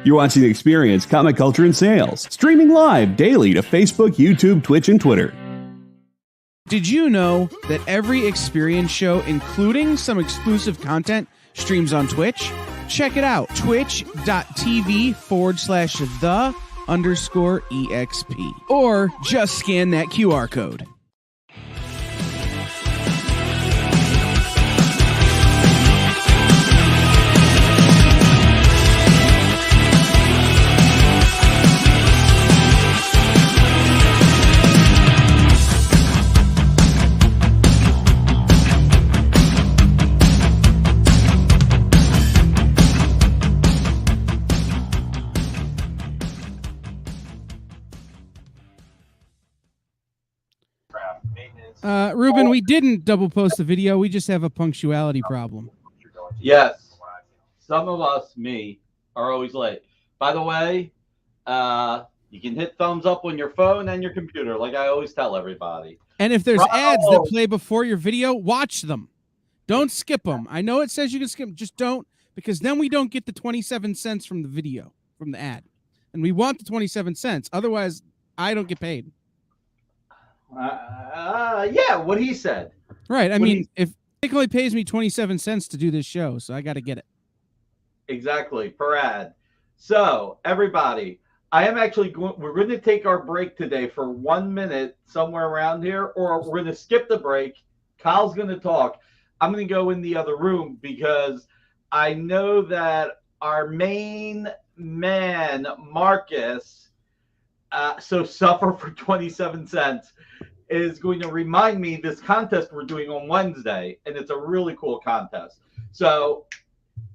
You're watching The Experience, Comic Culture and Sales, streaming live daily to Facebook, YouTube, Twitch, and Twitter. Did you know that every Experience show, including some exclusive content, streams on Twitch? Check it out, twitch.tv/the_EXP. Or just scan that QR code. Ruben, we didn't double post the video. We just have a punctuality problem. Yes. Some of us, me, are always late. By the way, you can hit thumbs up on your phone and your computer, like I always tell everybody. And if there's ads that play before your video, watch them. Don't skip them. I know it says you can skip them. Just don't, because then we don't get the 27 cents from the video, from the ad. And we want the 27 cents. Otherwise, I don't get paid. Yeah, what he said. Right. I mean, if it only pays me 27 cents to do this show, so I got to get it. Exactly, per ad. So, everybody, I am actually we're going to take our break today for 1 minute somewhere around here, or we're going to skip the break. Kyle's going to talk. I'm going to go in the other room because I know that our main man, Marcus, so suffer for 27 cents, is going to remind me this contest we're doing on Wednesday, and it's a really cool contest. So,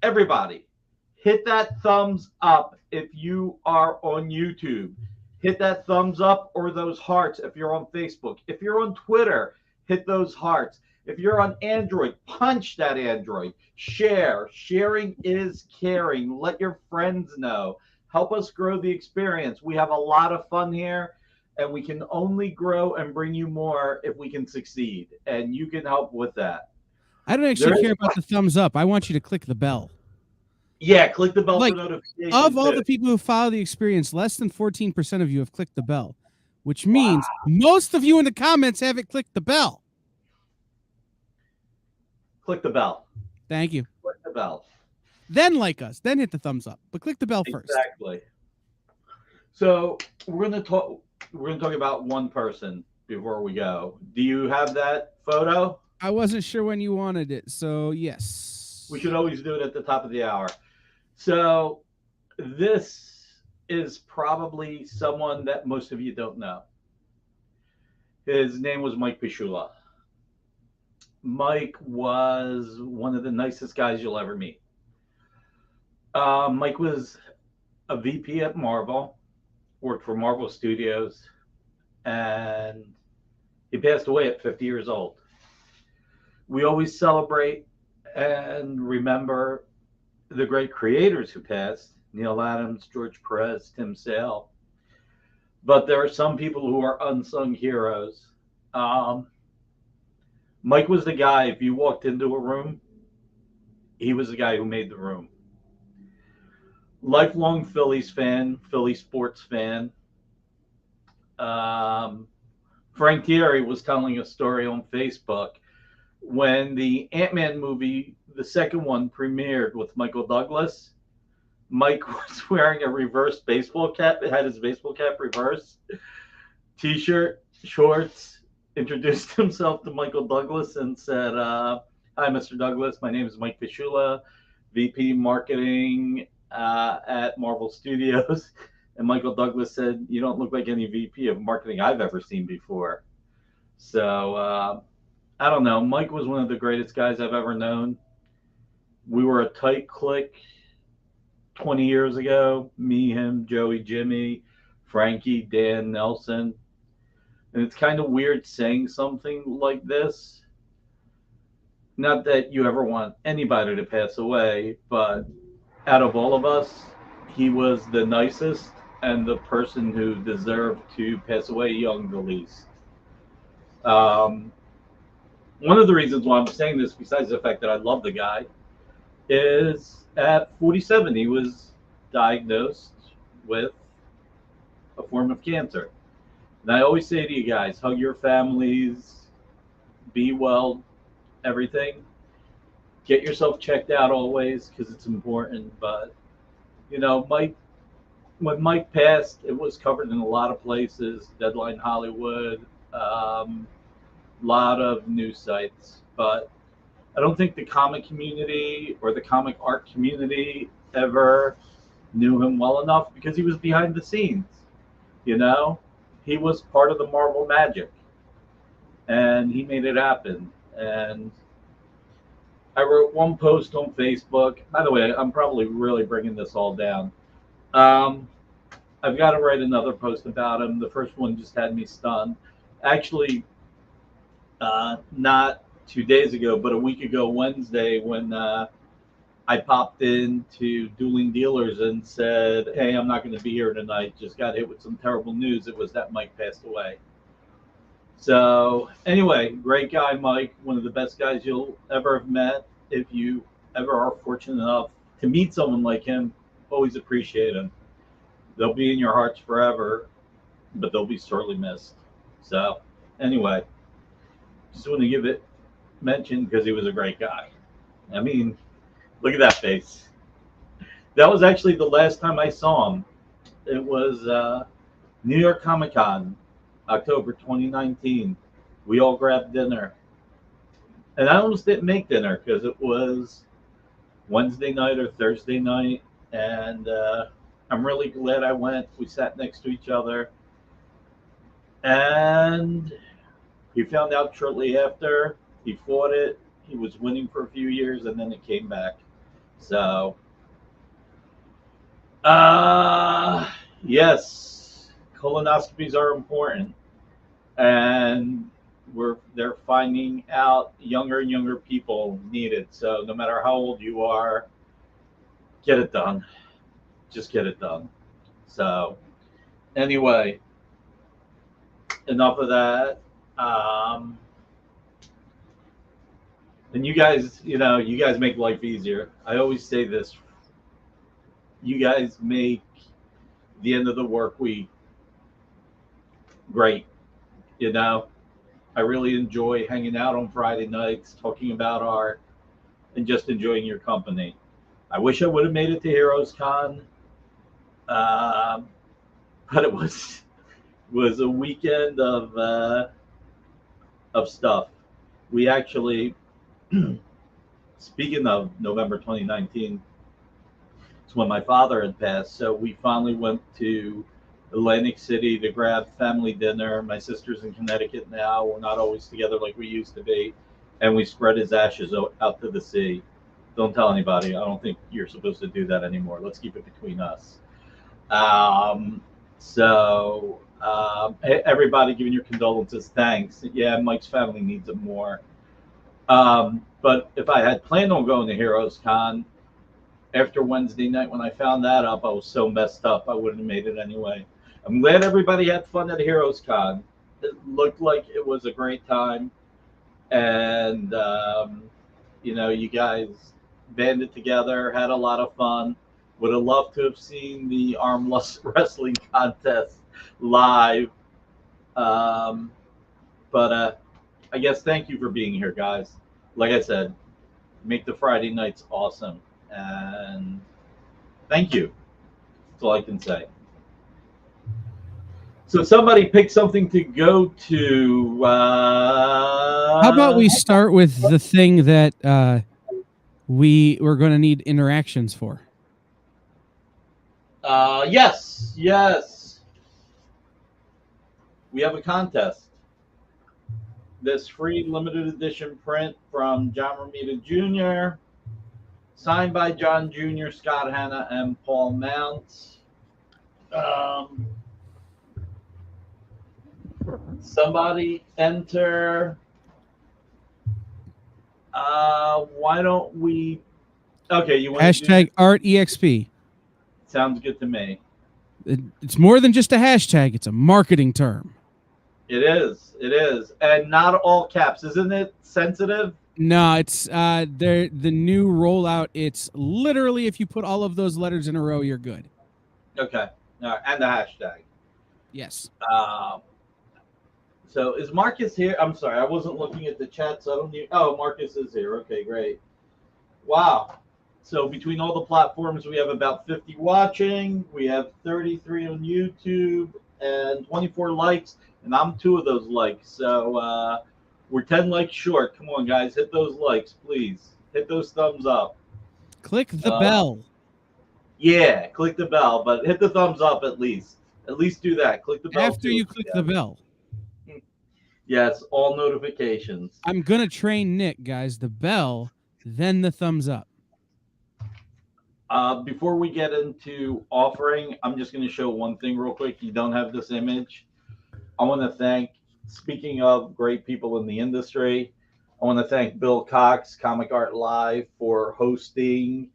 everybody, hit that thumbs up if you are on YouTube. Hit that thumbs up or those hearts if you're on Facebook. If you're on Twitter, hit those hearts. If you're on Android, punch that Android. Share. Sharing is caring. Let your friends know. Help us grow the experience. We have a lot of fun here, and we can only grow and bring you more if we can succeed, and you can help with that. I don't actually care about the thumbs up. I want you to click the bell. Yeah, click the bell for notifications. Of all the people who follow the experience, less than 14% of you have clicked the bell, which means most of you in the comments haven't clicked the bell. Click the bell. Thank you. Click the bell. Then like us. Then hit the thumbs up. But click the bell first. Exactly. So we're going to talk about one person before we go. Do you have that photo? I wasn't sure when you wanted it, so yes. We should always do it at the top of the hour. So this is probably someone that most of you don't know. His name was Mike Bishoula. Mike was one of the nicest guys you'll ever meet. Mike was a VP at Marvel, worked for Marvel Studios, and he passed away at 50 years old. We always celebrate and remember the great creators who passed, Neil Adams, George Perez, Tim Sale. But there are some people who are unsung heroes. Mike was the guy, if you walked into a room, he was the guy who made the room. Lifelong Phillies fan, Philly sports fan. Frank Thierry was telling a story on Facebook when the Ant-Man movie, the second one, premiered with Michael Douglas. Mike was wearing a reverse baseball cap. It had his baseball cap reversed. T-shirt, shorts, introduced himself to Michael Douglas and said, hi, Mr. Douglas. My name is Mike Bishoula, VP Marketing at Marvel Studios. And Michael Douglas said, you don't look like any VP of marketing I've ever seen before. So, I don't know. Mike was one of the greatest guys I've ever known. We were a tight clique 20 years ago. Me, him, Joey, Jimmy, Frankie, Dan, Nelson. And it's kind of weird saying something like this. Not that you ever want anybody to pass away, but out of all of us, he was the nicest and the person who deserved to pass away young the least. One of the reasons why I'm saying this, besides the fact that I love the guy, is at 47, he was diagnosed with a form of cancer. And I always say to you guys, hug your families, be well, everything. Get yourself checked out always because it's important. But, you know, when Mike passed, it was covered in a lot of places, Deadline Hollywood, lot of news sites. But I don't think the comic community or the comic art community ever knew him well enough because he was behind the scenes. You know, he was part of the Marvel magic, and he made it happen. And I wrote one post on Facebook. By the way, I'm probably really bringing this all down. I've got to write another post about him. The first one just had me stunned. Actually, not 2 days ago, but a week ago Wednesday, when I popped into Dueling Dealers and said, hey, I'm not going to be here tonight. Just got hit with some terrible news. It was that Mike passed away. So anyway, great guy, Mike. One of the best guys you'll ever have met. If you ever are fortunate enough to meet someone like him, always appreciate him. They'll be in your hearts forever, but they'll be sorely missed. So anyway, just want to give it mention because he was a great guy. I mean, look at that face. That was actually the last time I saw him. It was New York Comic Con, October 2019. We all grabbed dinner. And I almost didn't make dinner because it was Wednesday night or Thursday night. And I'm really glad I went. We sat next to each other. And he found out shortly after. He fought it. He was winning for a few years, and then it came back. So, yes, colonoscopies are important, and they're finding out younger and younger people need it. So no matter how old you are, get it done. Just get it done. So anyway, enough of that. And you guys, you know, you guys make life easier. I always say this. You guys make the end of the work week great. You know, I really enjoy hanging out on Friday nights, talking about art, and just enjoying your company. I wish I would have made it to Heroes Con, but it was a weekend of stuff. We actually, speaking of November 2019, it's when my father had passed. So we finally went to Atlantic City to grab family dinner. My sister's in Connecticut now. We're not always together like we used to be. And we spread his ashes out to the sea. Don't tell anybody. I don't think you're supposed to do that anymore. Let's keep it between us. Everybody giving your condolences. Thanks. Yeah, Mike's family needs it more. But if I had planned on going to Heroes Con, after Wednesday night when I found that up, I was so messed up I wouldn't have made it anyway. I'm glad everybody had fun at Heroes Con. It looked like it was a great time. And, you know, you guys banded together, had a lot of fun. Would have loved to have seen the arm wrestling contest live. But I guess thank you for being here, guys. Like I said, make the Friday nights awesome. And thank you. That's all I can say. So somebody pick something to go to. How about we start with the thing that we're going to need interactions for? Yes. We have a contest. This free limited edition print from John Romita Jr., signed by John Jr., Scott Hanna, and Paul Mounts. Somebody enter. Why don't we? Okay, you want hashtag ArtEXP. Sounds good to me. It's more than just a hashtag. It's a marketing term. It is, and not all caps. Isn't it sensitive? No, it's the new rollout. It's literally if you put all of those letters in a row, you're good. Okay. All right. And the hashtag. Yes. Um, so is Marcus here? I'm sorry, I wasn't looking at the chat, so I don't need. Oh, Marcus is here. Okay, great. Wow. So between all the platforms, we have about 50 watching. We have 33 on YouTube and 24 likes, and I'm 2 of those likes. So we're 10 likes short. Come on, guys, hit those likes, please. Hit those thumbs up. Click the bell. Yeah, click the bell, but hit the thumbs up at least. At least do that. Click the bell After too. you click the bell. Yes, all notifications. I'm gonna train Nick, guys. The bell, then the thumbs up. Before we get into offering, I'm just going to show one thing real quick. You don't have this image. I want to thank, speaking of great people in the industry, I want to thank Bill Cox, Comic Art Live, for hosting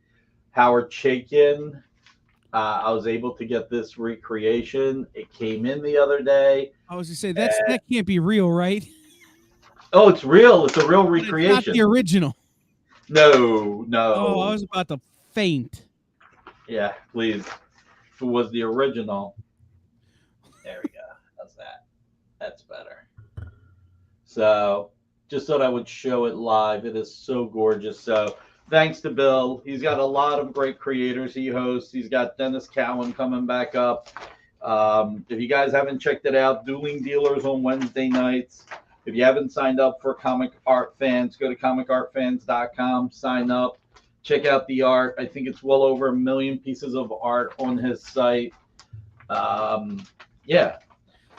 Howard Chaykin. I was able to get this recreation. It came in the other day. I was gonna say that can't be real, right? Oh, it's real. It's a real recreation. It's not the original. No. Oh, I was about to faint. Yeah, please. If it was the original. There we go. How's that? That's better. So, just thought I would show it live. It is so gorgeous. So, thanks to Bill. He's got a lot of great creators he hosts. He's got Dennis Cowan coming back up. If you guys haven't checked it out, Dueling Dealers on Wednesday nights. If you haven't signed up for Comic Art Fans, go to comicartfans.com, sign up, check out the art. I think it's well over 1 million pieces of art on his site. Yeah.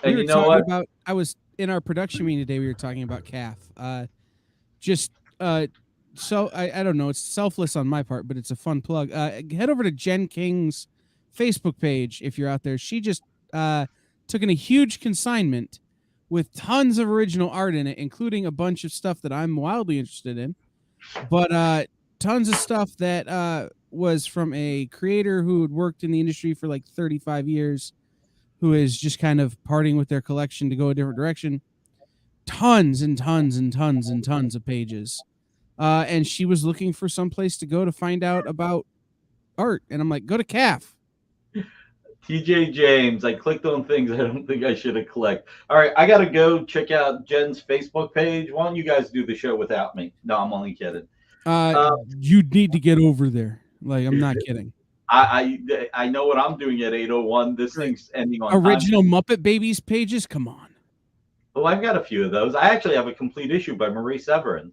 And you know what? I was in our production meeting today. We were talking about CAF. So I don't know. It's selfless on my part, but it's a fun plug. Head over to Jen King's Facebook page if you're out there. She just took in a huge consignment with tons of original art in it, including a bunch of stuff that I'm wildly interested in. But tons of stuff that was from a creator who had worked in the industry for like 35 years, who is just kind of parting with their collection to go a different direction. Tons and tons and tons and tons of pages. And she was looking for some place to go to find out about art. And I'm like, go to CAF. TJ James, I clicked on things I don't think I should have clicked. All right, I got to go check out Jen's Facebook page. Why don't you guys do the show without me? No, I'm only kidding. You need to get over there. Like, I'm not kidding. I know what I'm doing at 8:01. This thing's ending on original time. Muppet Babies pages. Come on. Oh, I've got a few of those. I actually have a complete issue by Marie Severin.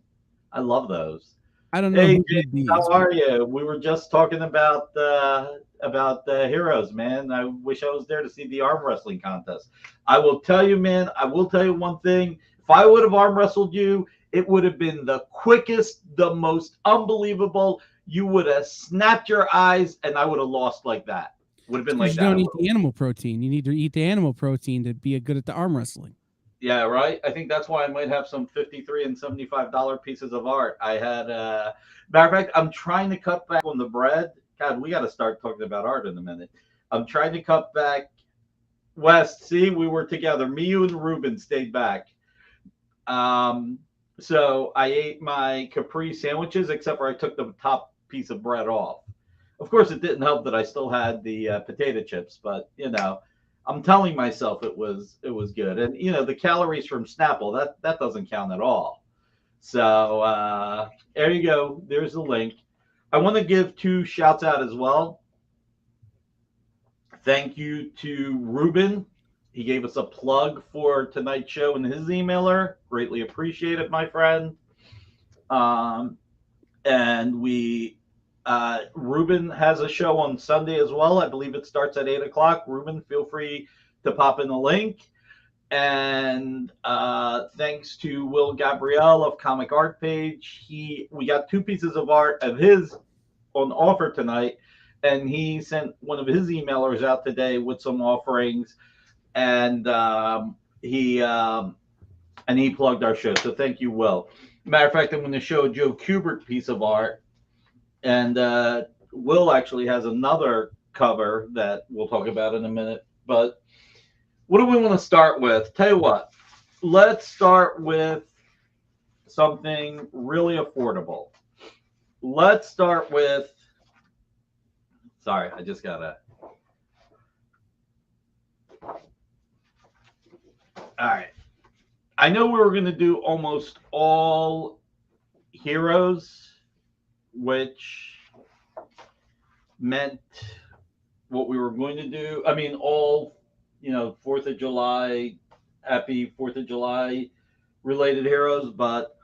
I love those. I don't know. Hey, James, how are you? We were just talking about heroes, man. I wish I was there to see the arm wrestling contest. I will tell you, man. I will tell you one thing. If I would have arm wrestled you, it would have been the quickest, the most unbelievable. You would have snapped your eyes, and I would have lost like that. Would have been like that. You don't eat the animal protein. You need to eat the animal protein to be good at the arm wrestling. Yeah, right. I think that's why I might have some $53 and $75 pieces of art. I had, matter of fact, I'm trying to cut back on the bread. God, we got to start talking about art in a minute. I'm trying to cut back. West, see, we were together. Me, you, and Ruben stayed back. So I ate my Capri sandwiches, except for I took the top piece of bread off. Of course, it didn't help that I still had the potato chips, but you know. I'm telling myself it was good, and you know the calories from Snapple that doesn't count at all. So there you go. There's the link. I want to give 2 shouts out as well. Thank you to Ruben. He gave us a plug for tonight's show in his emailer. Greatly appreciate it, my friend. And we. Ruben has a show on Sunday as well. I believe it starts at 8:00. Ruben, feel free to pop in the link. And thanks to Will Gabrielle of Comic Art Page. We got 2 pieces of art of his on offer tonight, and he sent one of his emailers out today with some offerings, and he plugged our show. So thank you, Will. Matter of fact, I'm going to show a Joe Kubert piece of art. And Will actually has another cover that we'll talk about in a minute. But what do we want to start with? Tell you what, let's start with something really affordable. Let's start with, sorry, I just got to All right. I know we were going to do almost all heroes, which meant what we were going to do. I mean, all, 4th of July, happy 4th of July related heroes, but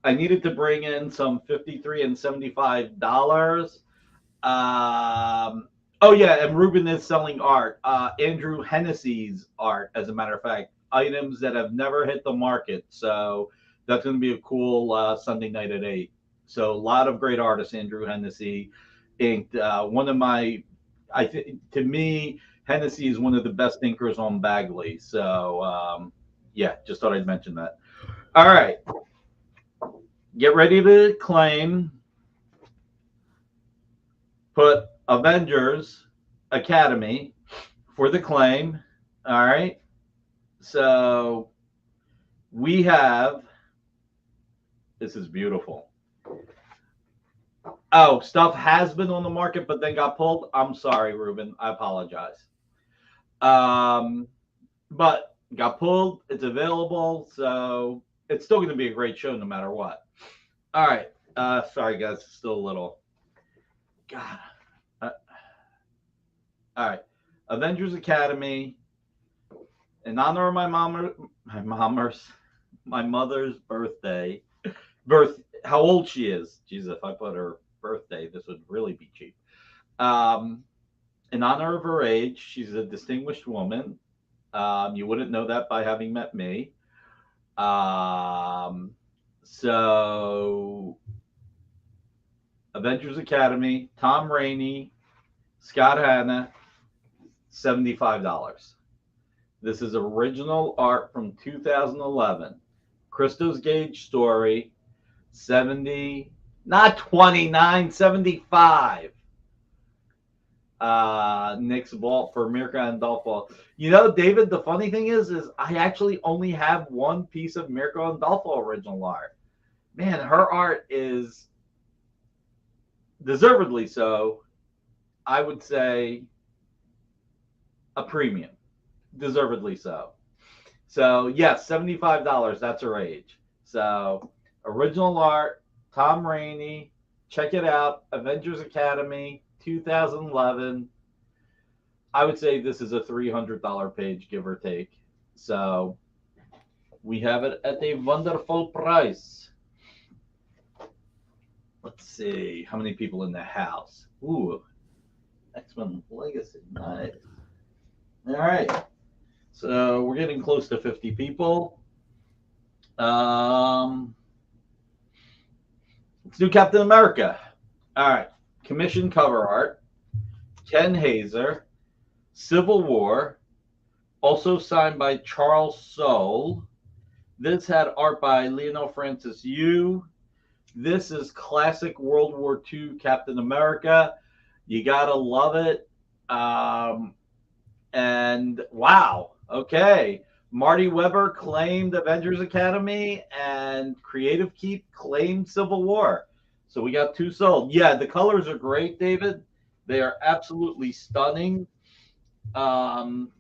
I needed to bring in some $53 and $75. Oh yeah, and Ruben is selling art. Andrew Hennessy's art, as a matter of fact, items that have never hit the market. So that's going to be a cool Sunday night at 8. So a lot of great artists. Andrew Hennessy inked one of my, to me, Hennessy is one of the best inkers on Bagley. So yeah, just thought I'd mention that. All right, get ready to claim. Put Avengers Academy for the claim. All right. So we have, this is beautiful. Oh, stuff has been on the market, but then got pulled. I'm sorry, Ruben. I apologize. But got pulled. It's available. So it's still going to be a great show no matter what. All right. Sorry, guys. Still a little. God. All right. Avengers Academy. In honor of my mother's birthday. How old she is. Jesus, if I put her birthday, this would really be cheap. In honor of her age, she's a distinguished woman. You wouldn't know that by having met me. So Avengers Academy, Tom Rainey, Scott Hanna, $75. This is original art from 2011. Christos Gage story, 70, not 29, 75. Nick's vault for Mirka and Dolfo. David, the funny thing is I actually only have one piece of Mirka and Dolfo original art. Man, her art is deservedly so. I would say a premium. Deservedly so. So yes, $75. That's her age. So original art, Tom Rainey. Check it out. Avengers Academy, 2011. I would say this is a $300 page, give or take. So we have it at a wonderful price. Let's see how many people in the house. Ooh, X-Men Legacy, nice. All right, so we're getting close to 50 people. Let's do Captain America. All right, commission cover art, Ken Hazer, Civil War, also signed by Charles Soule. This had art by Lionel Francis Yu. This is classic World War II Captain America. You gotta love it. And wow, okay. Marty Weber claimed Avengers Academy, and Creative Keep claimed Civil War. So we got 2 sold. Yeah, the colors are great, David. They are absolutely stunning. And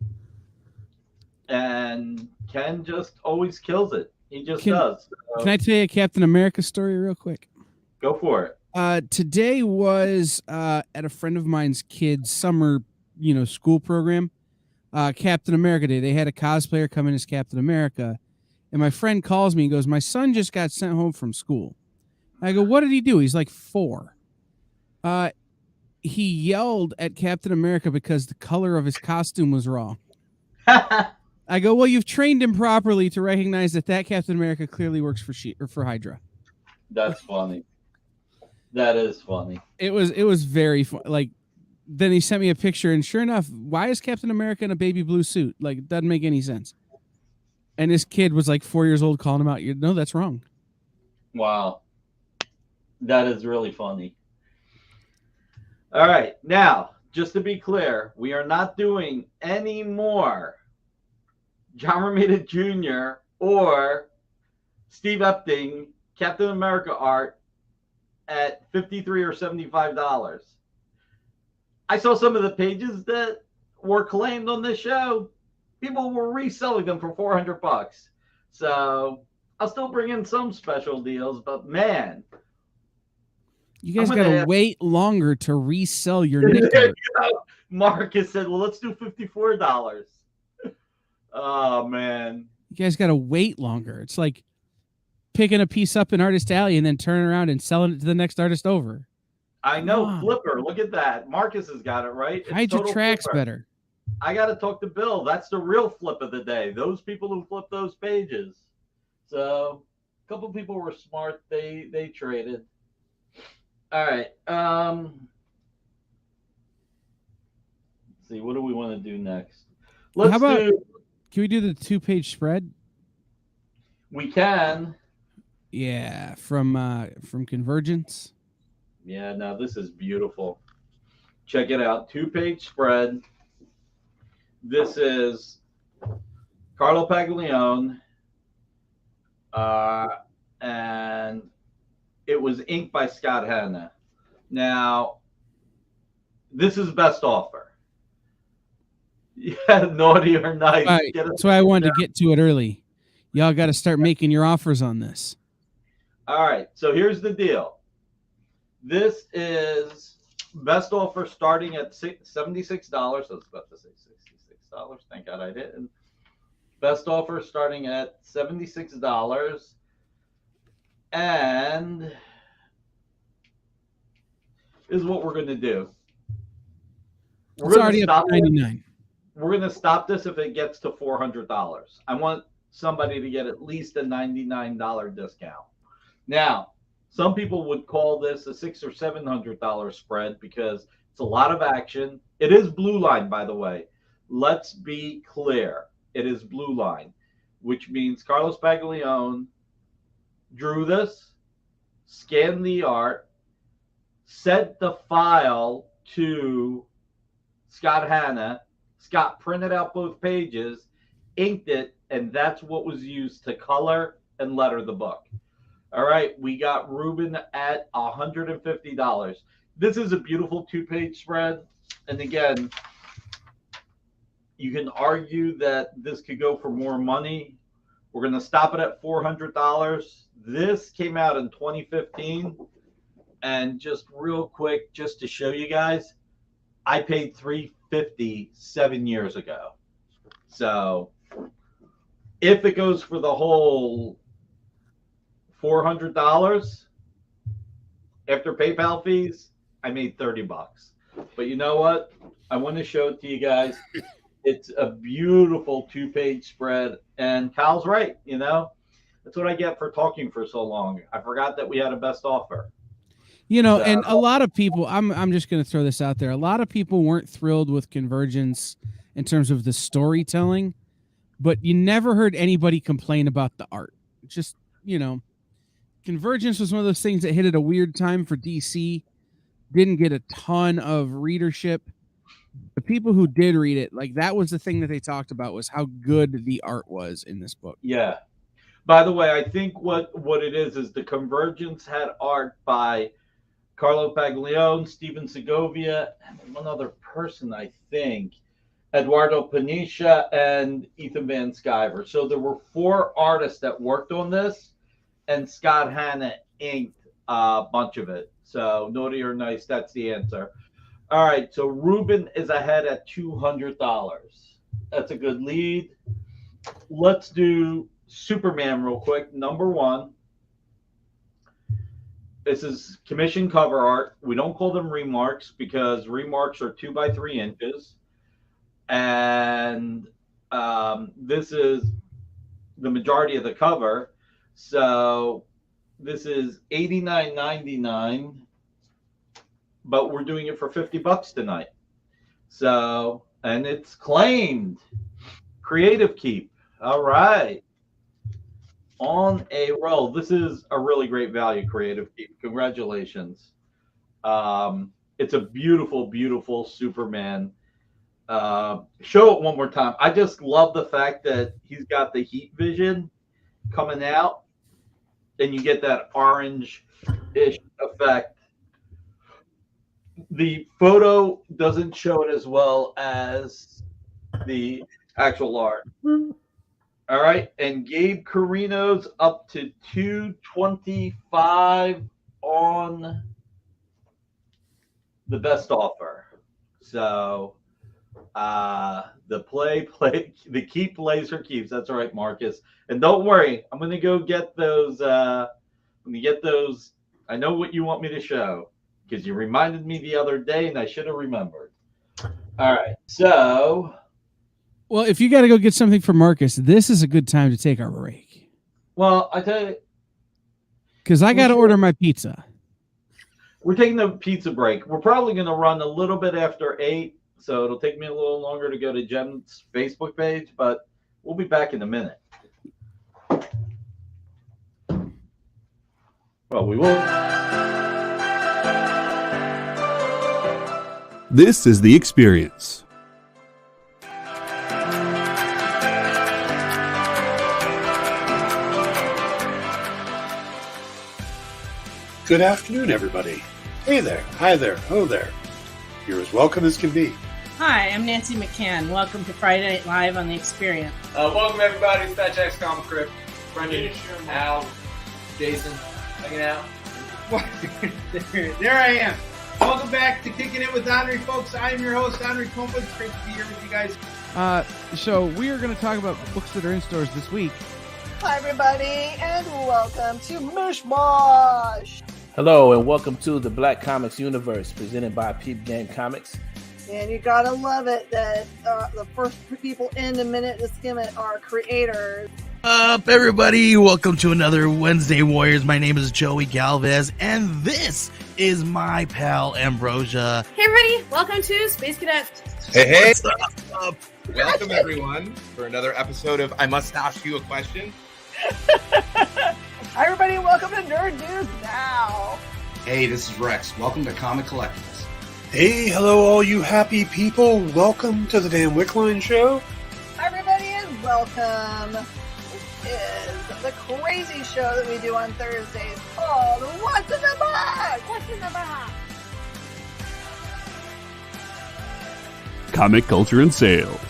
Ken just always kills it. He just does. So, can I tell you a Captain America story real quick? Go for it. Today was at a friend of mine's kid's summer, school program. Captain America Day. They had a cosplayer come in as Captain America, and my friend calls me and goes, "My son just got sent home from school." I go, "What did he do?" He's like 4. He yelled at Captain America because the color of his costume was wrong. I go, "Well, you've trained him properly to recognize that Captain America clearly works for Hydra." That's funny. That is funny. It was very fun. Like, then he sent me a picture, and sure enough, why is Captain America in a baby blue suit? Like, it doesn't make any sense. And this kid was like 4 years old calling him out. No, that's wrong. Wow. That is really funny. All right. Now, just to be clear, we are not doing any more John Romita Jr. or Steve Epting Captain America art at $53 or $75. I saw some of the pages that were claimed on this show. people were reselling them for $400. So I'll still bring in some special deals, but man, you guys gotta wait longer to resell your Nick art. Marcus said, "Well, let's do $54." Oh man, you guys gotta wait longer. It's like picking a piece up in Artist Alley and then turning around and selling it to the next artist over. I know, Flipper. Look at that. Marcus has got it right. Hide your tracks better. I got to talk to Bill. That's the real flip of the day. Those people who flip those pages. So a couple people were smart. They traded. All right. Let's see. What do we want to do next? Can we do the 2-page spread? We can. Yeah, from Convergence. Yeah, now this is beautiful. Check it out. 2-page spread. This is Carlo Paglione, and it was inked by Scott Hanna. Now, this is best offer. Yeah, naughty or nice. Right. That's why I wanted to get to it early. Y'all got to start making your offers on this. All right, so here's the deal. This is best offer starting at $76. I was about to say $66. Thank God I didn't. Best offer starting at $76. And this is what we're going to do. It's already up to $99. We're going to stop this if it gets to $400. I want somebody to get at least a $99 discount. Now, some people would call this a $600 or $700 spread because it's a lot of action. It is blue line, by the way. Let's be clear. It is blue line, which means Carlos Paglione drew this, scanned the art, sent the file to Scott Hanna. Scott printed out both pages, inked it, and that's what was used to color and letter the book. All right, we got Ruben at $150. This is a beautiful 2-page spread. And again, you can argue that this could go for more money. We're going to stop it at $400. This came out in 2015. And just real quick, just to show you guys, I paid $350 7 years ago. So if it goes for the whole $400 after PayPal fees, I made $30. But you know what? I want to show it to you guys. It's a beautiful 2-page spread. And Kyle's right, you know. That's what I get for talking for so long. I forgot that we had a best offer. You know, and a lot of people, I'm just going to throw this out there. A lot of people weren't thrilled with Convergence in terms of the storytelling, but you never heard anybody complain about the art. Just, you know, Convergence was one of those things that hit at a weird time for DC. Didn't get a ton of readership. The people who did read it, like, that was the thing that they talked about, was how good the art was in this book. Yeah. By the way, I think what it is the Convergence had art by Carlo Paglione, Steven Segovia, and one other person, I think, Eduardo Panisha, and Ethan Van Sciver. So there were 4 artists that worked on this, and Scott Hanna inked a bunch of it. So naughty or nice, that's the answer. All right, so Ruben is ahead at $200. That's a good lead. Let's do Superman real quick. Number 1. This is commission cover art. We don't call them remarks because remarks are 2 by 3 inches. And this is the majority of the cover. So this is $89.99, but we're doing it for $50 tonight. So, and it's claimed. Creative Keep. All right. On a roll. This is a really great value, Creative Keep. Congratulations. It's a beautiful, beautiful Superman. Show it one more time. I just love the fact that he's got the heat vision coming out, and you get that orange-ish effect. The photo doesn't show it as well as the Actual art. All right, and Gabe Carino's up to 225 on the best offer. So the keep plays for keeps. That's right, Marcus. And don't worry, I'm gonna go get those. I'm gonna get those. I know what you want me to show because you reminded me the other day, and I should have remembered. All right, so. Well, if you got to go get something for Marcus, this is a good time to take our break. Well, I tell you, because I got to order my pizza. We're taking a pizza break. We're probably going to run a little bit after 8, so it'll take me a little longer to go to Jen's Facebook page, but we'll be back in a minute. Well, we will. This is The Experience. Good afternoon, everybody. Hey there, hi there, ho there. You're as welcome as can be. Hi, I'm Nancy McCann. Welcome to Friday Night Live on The Experience. Welcome, everybody. It's Fat Jack's Comic Crib. Brendan, Al, Jason, hanging out. There I am. Welcome back to Kicking It with Henry, folks. I am your host, Henry Kumpa. It's great to be here with you guys. So we are going to talk about books that are in stores this week. Hi, everybody, and welcome to Mishmash. Hello, and welcome to the Black Comics Universe, presented by Peep Game Comics. And you gotta love it that the first people in a minute to skim it are creators. Up, everybody! Welcome to another Wednesday Warriors. My name is Joey Galvez, and this is my pal Ambrosia. Hey, everybody! Welcome to Space Cadet. Hey! What's up? Welcome, everyone, for another episode of I Must Ask You a Question. Hi, everybody, welcome to Nerd News Now. Hey, this is Rex. Welcome to Comic Collectibles. Hey, hello, all you happy people. Welcome to the Dan Wickline Show. Hi, everybody, and welcome. This is the crazy show that we do on Thursdays called What's in the Box? What's in the box? Comic culture and sales.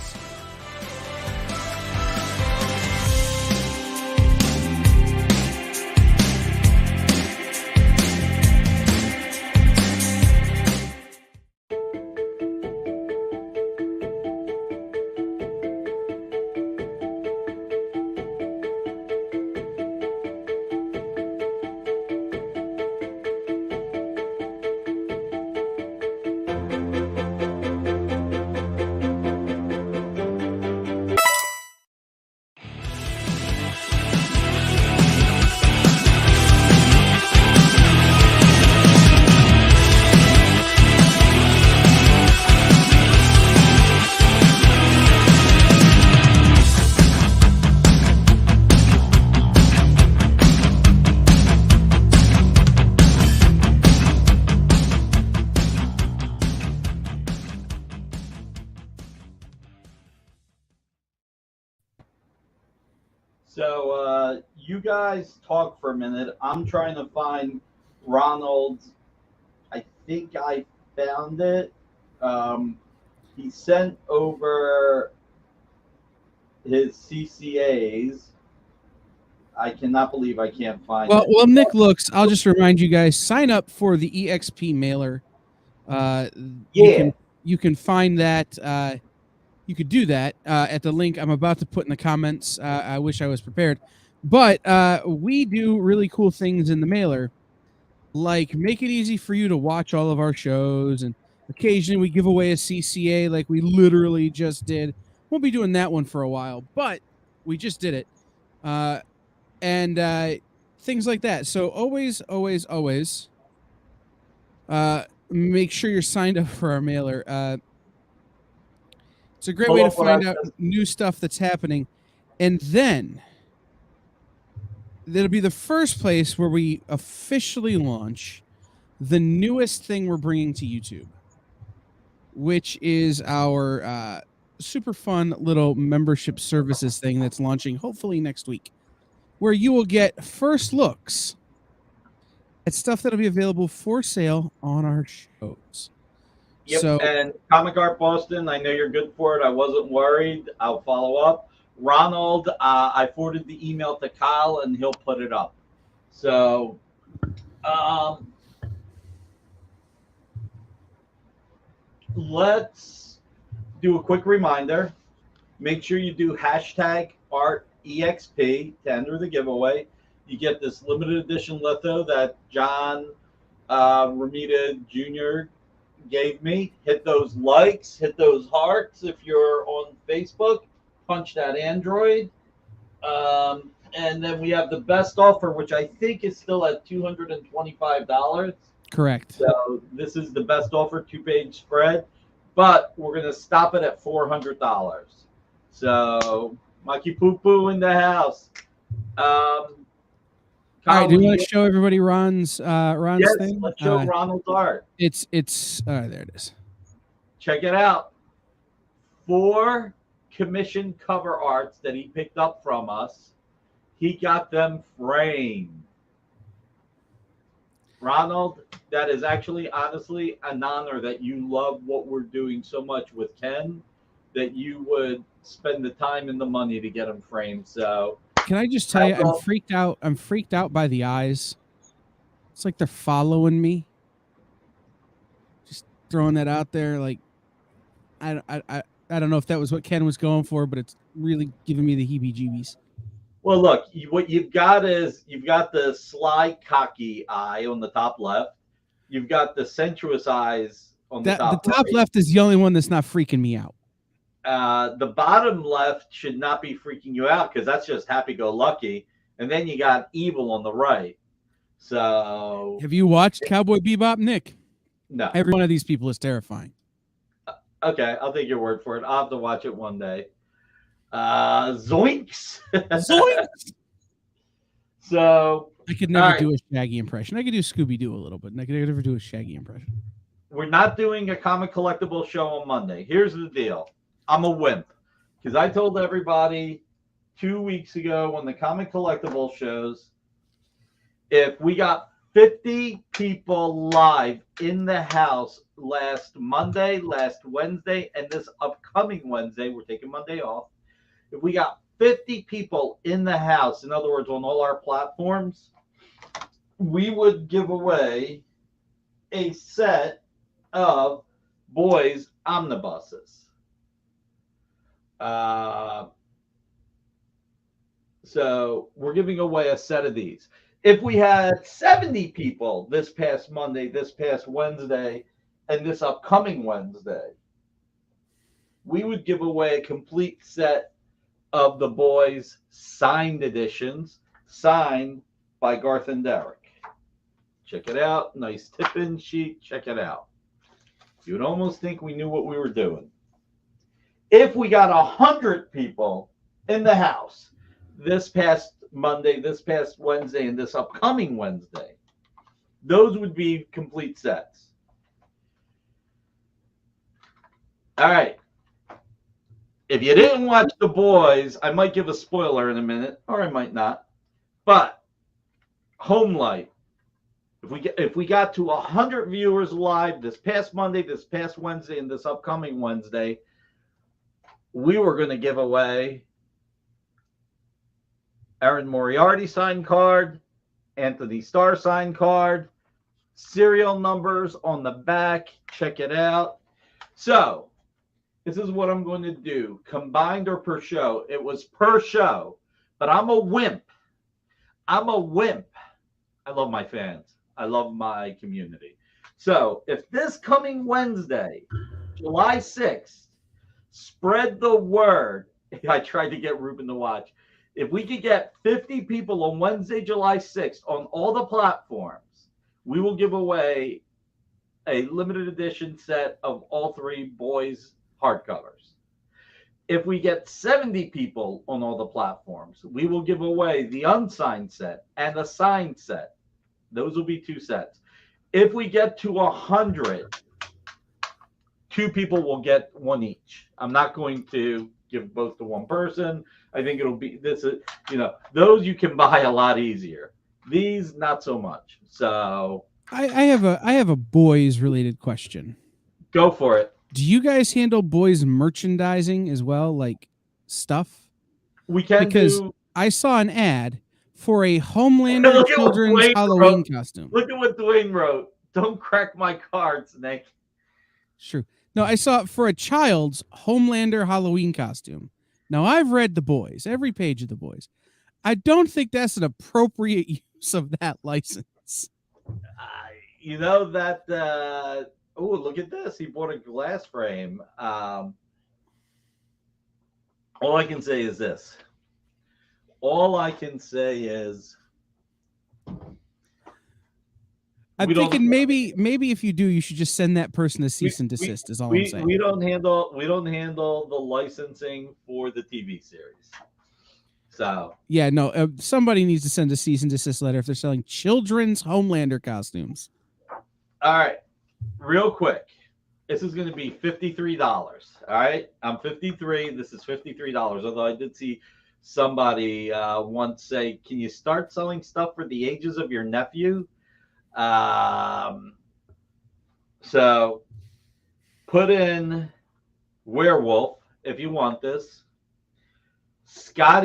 So you guys talk for a minute. I'm trying to find Ronald's. I think I found it. He sent over his CCAs. I cannot believe I can't find it. Well, Nick looks. I'll just remind you guys, sign up for the EXP mailer. You can find that. You could do that at the link I'm about to put in the comments. I wish I was prepared. But we do really cool things in the mailer, like make it easy for you to watch all of our shows. And occasionally we give away a CCA like we literally just did. Won't be doing that one for a while, but we just did it. And things like that. So always make sure you're signed up for our mailer. It's a great way to find out new stuff that's happening. And then that'll be the first place where we officially launch the newest thing we're bringing to YouTube, which is our super fun little membership services thing that's launching hopefully next week, where you will get first looks at stuff that'll be available for sale on our shows. Yep. So, and Comic Art Boston, I know you're good for it. I wasn't worried. I'll follow up. Ronald, I forwarded the email to Kyle, and he'll put it up. So, let's do a quick reminder. Make sure you do hashtag ArtEXP to enter the giveaway. You get this limited edition litho that John Romita Jr. gave me. Hit those likes, hit those hearts if you're on Facebook. Punch that Android. And then we have the best offer, which I think is still at $225. correct. So this is the best offer, 2-page spread, but we're going to stop it at $400. So Maki Poo Poo in the house. All right, do you want to show everybody Ron's yes, thing? Let's show Ronald's art. It's there it is. Check it out. 4 commissioned cover arts that he picked up from us. He got them framed. Ronald, that is actually honestly an honor that you love what we're doing so much with Ken that you would spend the time and the money to get them framed. So can I just tell you, I'm freaked out. I'm freaked out by the eyes. It's like they're following me. Just throwing that out there. Like, I don't know if that was what Ken was going for, but it's really giving me the heebie-jeebies. Well, look, what you've got is you've got the sly, cocky eye on the top left. You've got the sensuous eyes on the top The top right. left is the only one that's not freaking me out. The bottom left should not be freaking you out because that's just happy-go-lucky. And then you got evil on the right. So have you watched Cowboy Bebop, Nick? No. Every one of these people is terrifying. Okay, I'll take your word for it. I'll have to watch it one day. Zoinks! Zoinks! So I could never do a Shaggy impression. I could do Scooby-Doo a little bit. I could never do a Shaggy impression. We're not doing a comic collectible show on Monday. Here's the deal. I'm a wimp because I told everybody 2 weeks ago when the comic collectible shows, if we got 50 people live in the house last Monday, last Wednesday, and this upcoming Wednesday, we're taking Monday off. If we got 50 people in the house, in other words, on all our platforms, we would give away a set of boys omnibuses. So we're giving away a set of these. If we had 70 people this past Monday, this past Wednesday, and this upcoming Wednesday, we would give away a complete set of the boys' signed editions, signed by Garth and Derek. Check it out. Nice tip-in sheet. Check it out. You would almost think we knew what we were doing. If we got 100 people in the house this past Monday, this past Wednesday, and this upcoming Wednesday, those would be complete sets. All right. If you didn't watch The Boys, I might give a spoiler in a minute, or I might not. But Home Light, if we got to 100 viewers live this past Monday, this past Wednesday, and this upcoming Wednesday, we were going to give away Erin Moriarty signed card, Anthony Starr signed card, serial numbers on the back. Check it out. So this is what I'm going to do, combined or per show. It was per show, but I'm a wimp. I'm a wimp. I love my fans. I love my community. So if this coming Wednesday, July 6th, spread the word. I tried to get Ruben to watch. If we could get 50 people on Wednesday, July 6th on all the platforms, we will give away a limited edition set of all 3 boys hardcovers. If we get 70 people on all the platforms, we will give away the unsigned set and the signed set. Those will be 2 sets. If we get to 100, 2 people will get 1 each. I'm not going to give both to one person. I think it'll be those you can buy a lot easier. These not so much. So I have a boys related question. Go for it. Do you guys handle boys merchandising as well, like stuff? We can because do. I saw an ad for a Homelander Look at what children's Dwayne Halloween wrote. costume. Look at what Dwayne wrote. Don't crack my cards, Nick. True. No, I saw it for a child's Homelander Halloween costume. Now, I've read The Boys, every page of The Boys. I don't think that's an appropriate use of that license. You know that. Oh, look at this. He bought a glass frame. All I can say is this. All I can say is. I'm thinking maybe if you do, you should just send that person a cease and desist. Is all I'm saying. We don't handle the licensing for the TV series. So yeah, no, somebody needs to send a cease and desist letter if they're selling children's Homelander costumes. All right, real quick, this is going to be $53. All right, I'm 53. This is $53. Although I did see somebody once say, "Can you start selling stuff for the ages of your nephew?" So put in Werewolf if you want this. Scott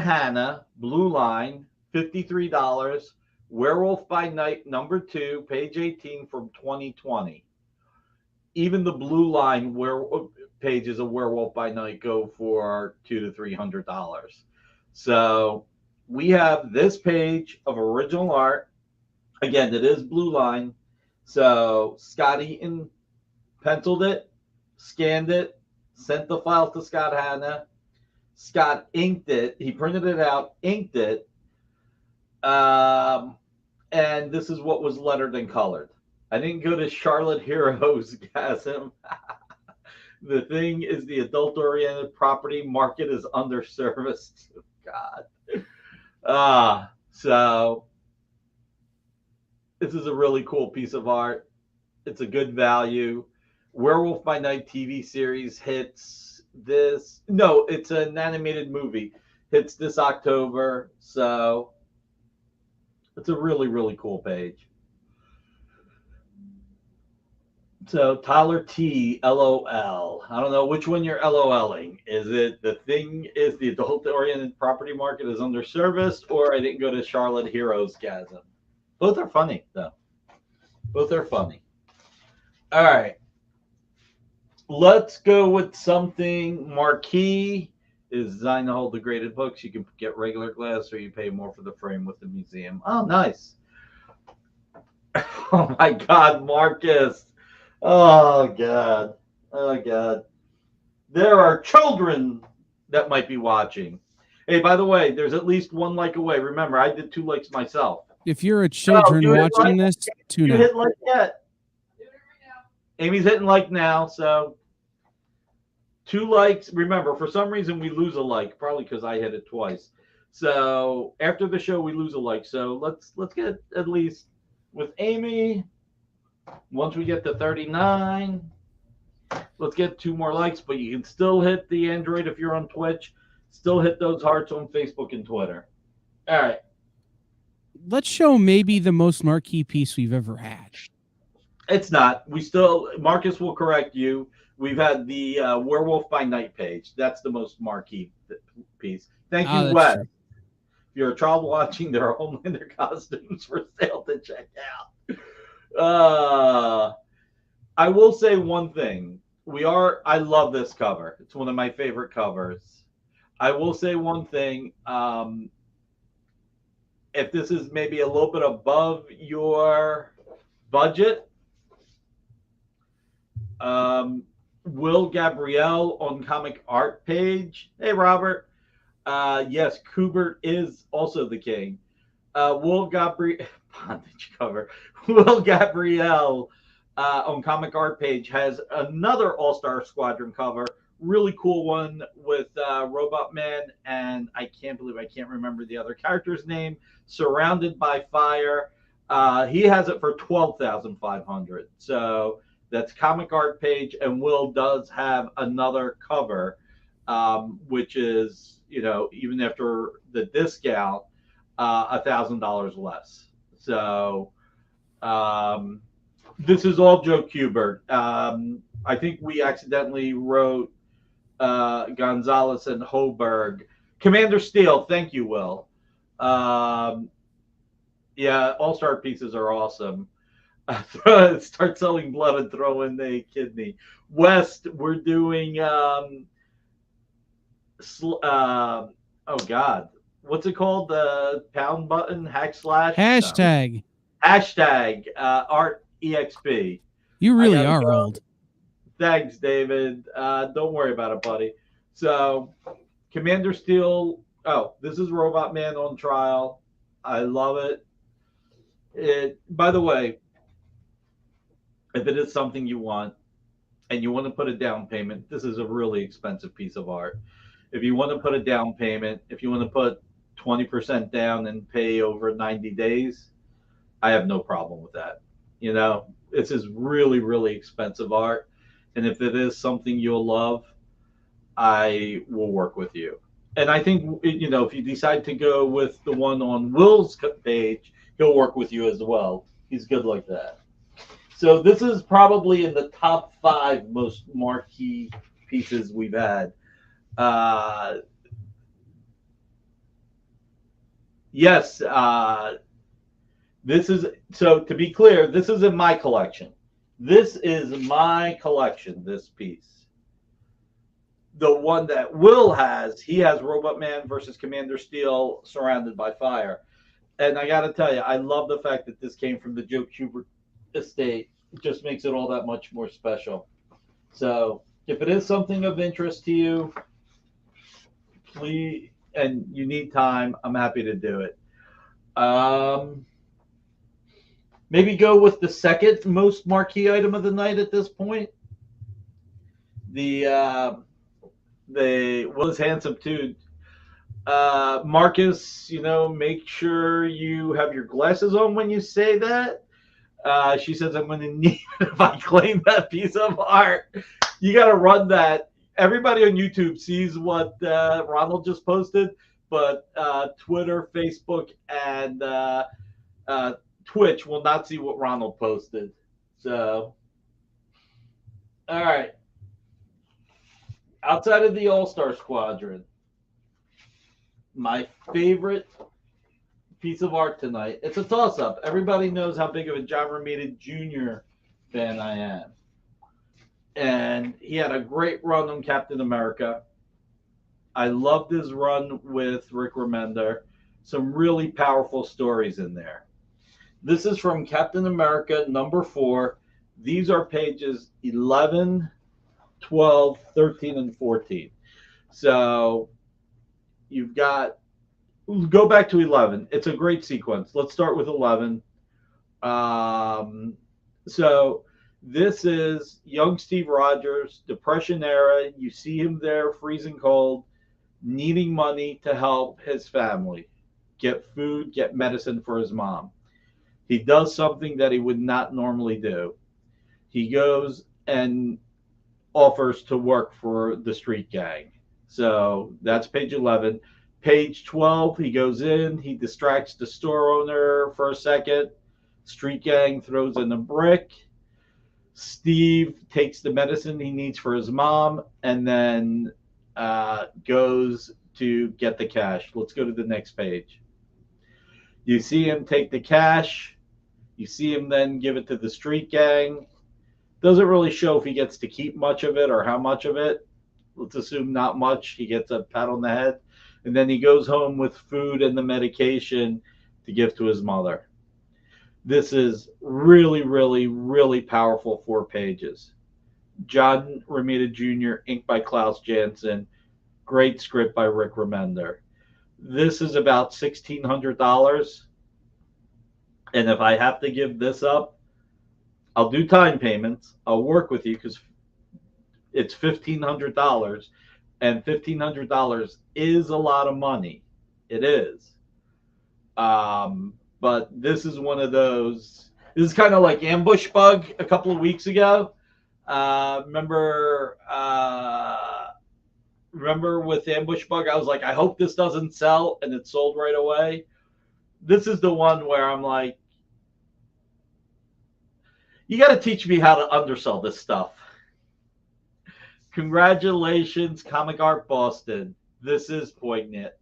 Hanna, Blue Line, $53. Werewolf by Night #2, page 18 from 2020. Even the Blue Line pages of Werewolf by Night go for $200 to $300. So we have this page of original art. Again, it is Blue Line. So Scott Eaton penciled it, scanned it, sent the file to Scott Hanna. Scott inked it. He printed it out, inked it. And this is what was lettered and colored. I didn't go to Charlotte Heroes Gasm. The thing is, the adult-oriented property market is underserviced. God. So this is a really cool piece of art. It's a good value. Werewolf by Night TV series hits this. No, it's an animated movie. Hits this October. So it's a really, really cool page. So Tyler T, LOL. I don't know which one you're LOLing. Is it the thing is the adult-oriented property market is underserviced, or I didn't go to Charlotte Heroes Gasm? Both are funny, though. Both are funny. All right. Let's go with something marquee. Is designed to hold the graded books. You can get regular glass, or you pay more for the frame with the museum. Oh, nice. Oh, my God, Marcus. Oh, God. Oh, God. There are children that might be watching. Hey, by the way, there's at least one like away. Remember, I did 2 likes myself. If you're a children watching this, tune you out. hit like yet? Amy's hitting like now, so 2 likes. Remember, for some reason we lose a like, probably because I hit it twice. So after the show, we lose a like. So let's get at least with Amy. Once we get to 39, let's get 2 more likes. But you can still hit the Android if you're on Twitch. Still hit those hearts on Facebook and Twitter. All right. Let's show maybe the most marquee piece we've ever had. It's not. We still, Marcus will correct you. We've had the Werewolf by Night page. That's the most marquee piece. Thank you, Wes. If you're a child watching, there are Homelander costumes for sale to check out. I will say one thing. I love this cover. It's one of my favorite covers. I will say one thing. If this is maybe a little bit above your budget, Will Gabrielle on Comic Art page. Hey, Robert. Yes, Kubert is also the king. Will Gabrielle bondage cover. Will Gabrielle on Comic Art page has another All-Star Squadron cover. Really cool one with Robot Man, and I can't remember the other character's name. Surrounded by Fire. He has it for $12,500. So that's Comic Art page, and Will does have another cover, which is, even after the discount, $1,000 less. So This is all Joe Kubert. I think we accidentally wrote Gonzalez and Hoberg. Commander Steele, thank you, Will. Yeah, all-star pieces are awesome. Start selling blood and throw in the kidney. West, we're doing oh God, what's it called? The pound button // Hashtag. No. Hashtag Art EXP. You really are old. Thanks, David. Don't worry about it, buddy. So, Commander Steele. Oh, this is Robot Man on trial. I love it. By the way, if it is something you want and you want to put a down payment, this is a really expensive piece of art. If you want to put a down payment, if you want to put 20% down and pay over 90 days, I have no problem with that. You know, this is really, really expensive art. And if it is something you'll love, I will work with you. And I think, you know, if you decide to go with the one on Will's page, he'll work with you as well. He's good like that. So this is probably in the top 5 most marquee pieces we've had. Yes, this is, so to be clear, this is in my collection. This is my collection, this piece. The one that Will has, he has Robot Man versus Commander Steele surrounded by fire. And I got to tell you, I love the fact that this came from the Joe Kubert estate. It just makes it all that much more special. So if it is something of interest to you, please, and you need time, I'm happy to do it. Maybe go with the second most marquee item of the night at this point. The Will's handsome too. Marcus, you know, make sure you have your glasses on when you say that. She says, I'm going to need it if I claim that piece of art. You got to run that. Everybody on YouTube sees what Ronald just posted, but Twitter, Facebook, and Twitch will not see what Ronald posted. So, all right. Outside of the All-Star Squadron, my favorite piece of art tonight, it's a toss-up. Everybody knows how big of a John Romita Jr. fan I am. And he had a great run on Captain America. I loved his run with Rick Remender. Some really powerful stories in there. This is from Captain America #4. These are pages 11, 12, 13, and 14. So you've got, go back to 11. It's a great sequence. Let's start with 11. So this is young Steve Rogers, Depression era. You see him there, freezing cold, needing money to help his family, get food, get medicine for his mom. He does something that he would not normally do. He goes and offers to work for the street gang. So that's page 11. Page 12, he goes in, he distracts the store owner for a second. Street gang throws in a brick. Steve takes the medicine he needs for his mom and then goes to get the cash. Let's go to the next page. You see him take the cash. You see him then give it to the street gang. Doesn't really show if he gets to keep much of it or how much of it. Let's assume not much. He gets a pat on the head. And then he goes home with food and the medication to give to his mother. This is really, really, really powerful 4 pages. John Romita Jr., inked by Klaus Janson. Great script by Rick Remender. This is about $1,600. And if I have to give this up, I'll do time payments. I'll work with you because it's $1,500. And $1,500 is a lot of money. It is. But this is one of those. This is kind of like Ambush Bug a couple of weeks ago. Remember with Ambush Bug, I was like, I hope this doesn't sell, and it sold right away. This is the one where I'm like, You got to teach me how to undersell this stuff. Congratulations, Comic Art Boston. This is poignant.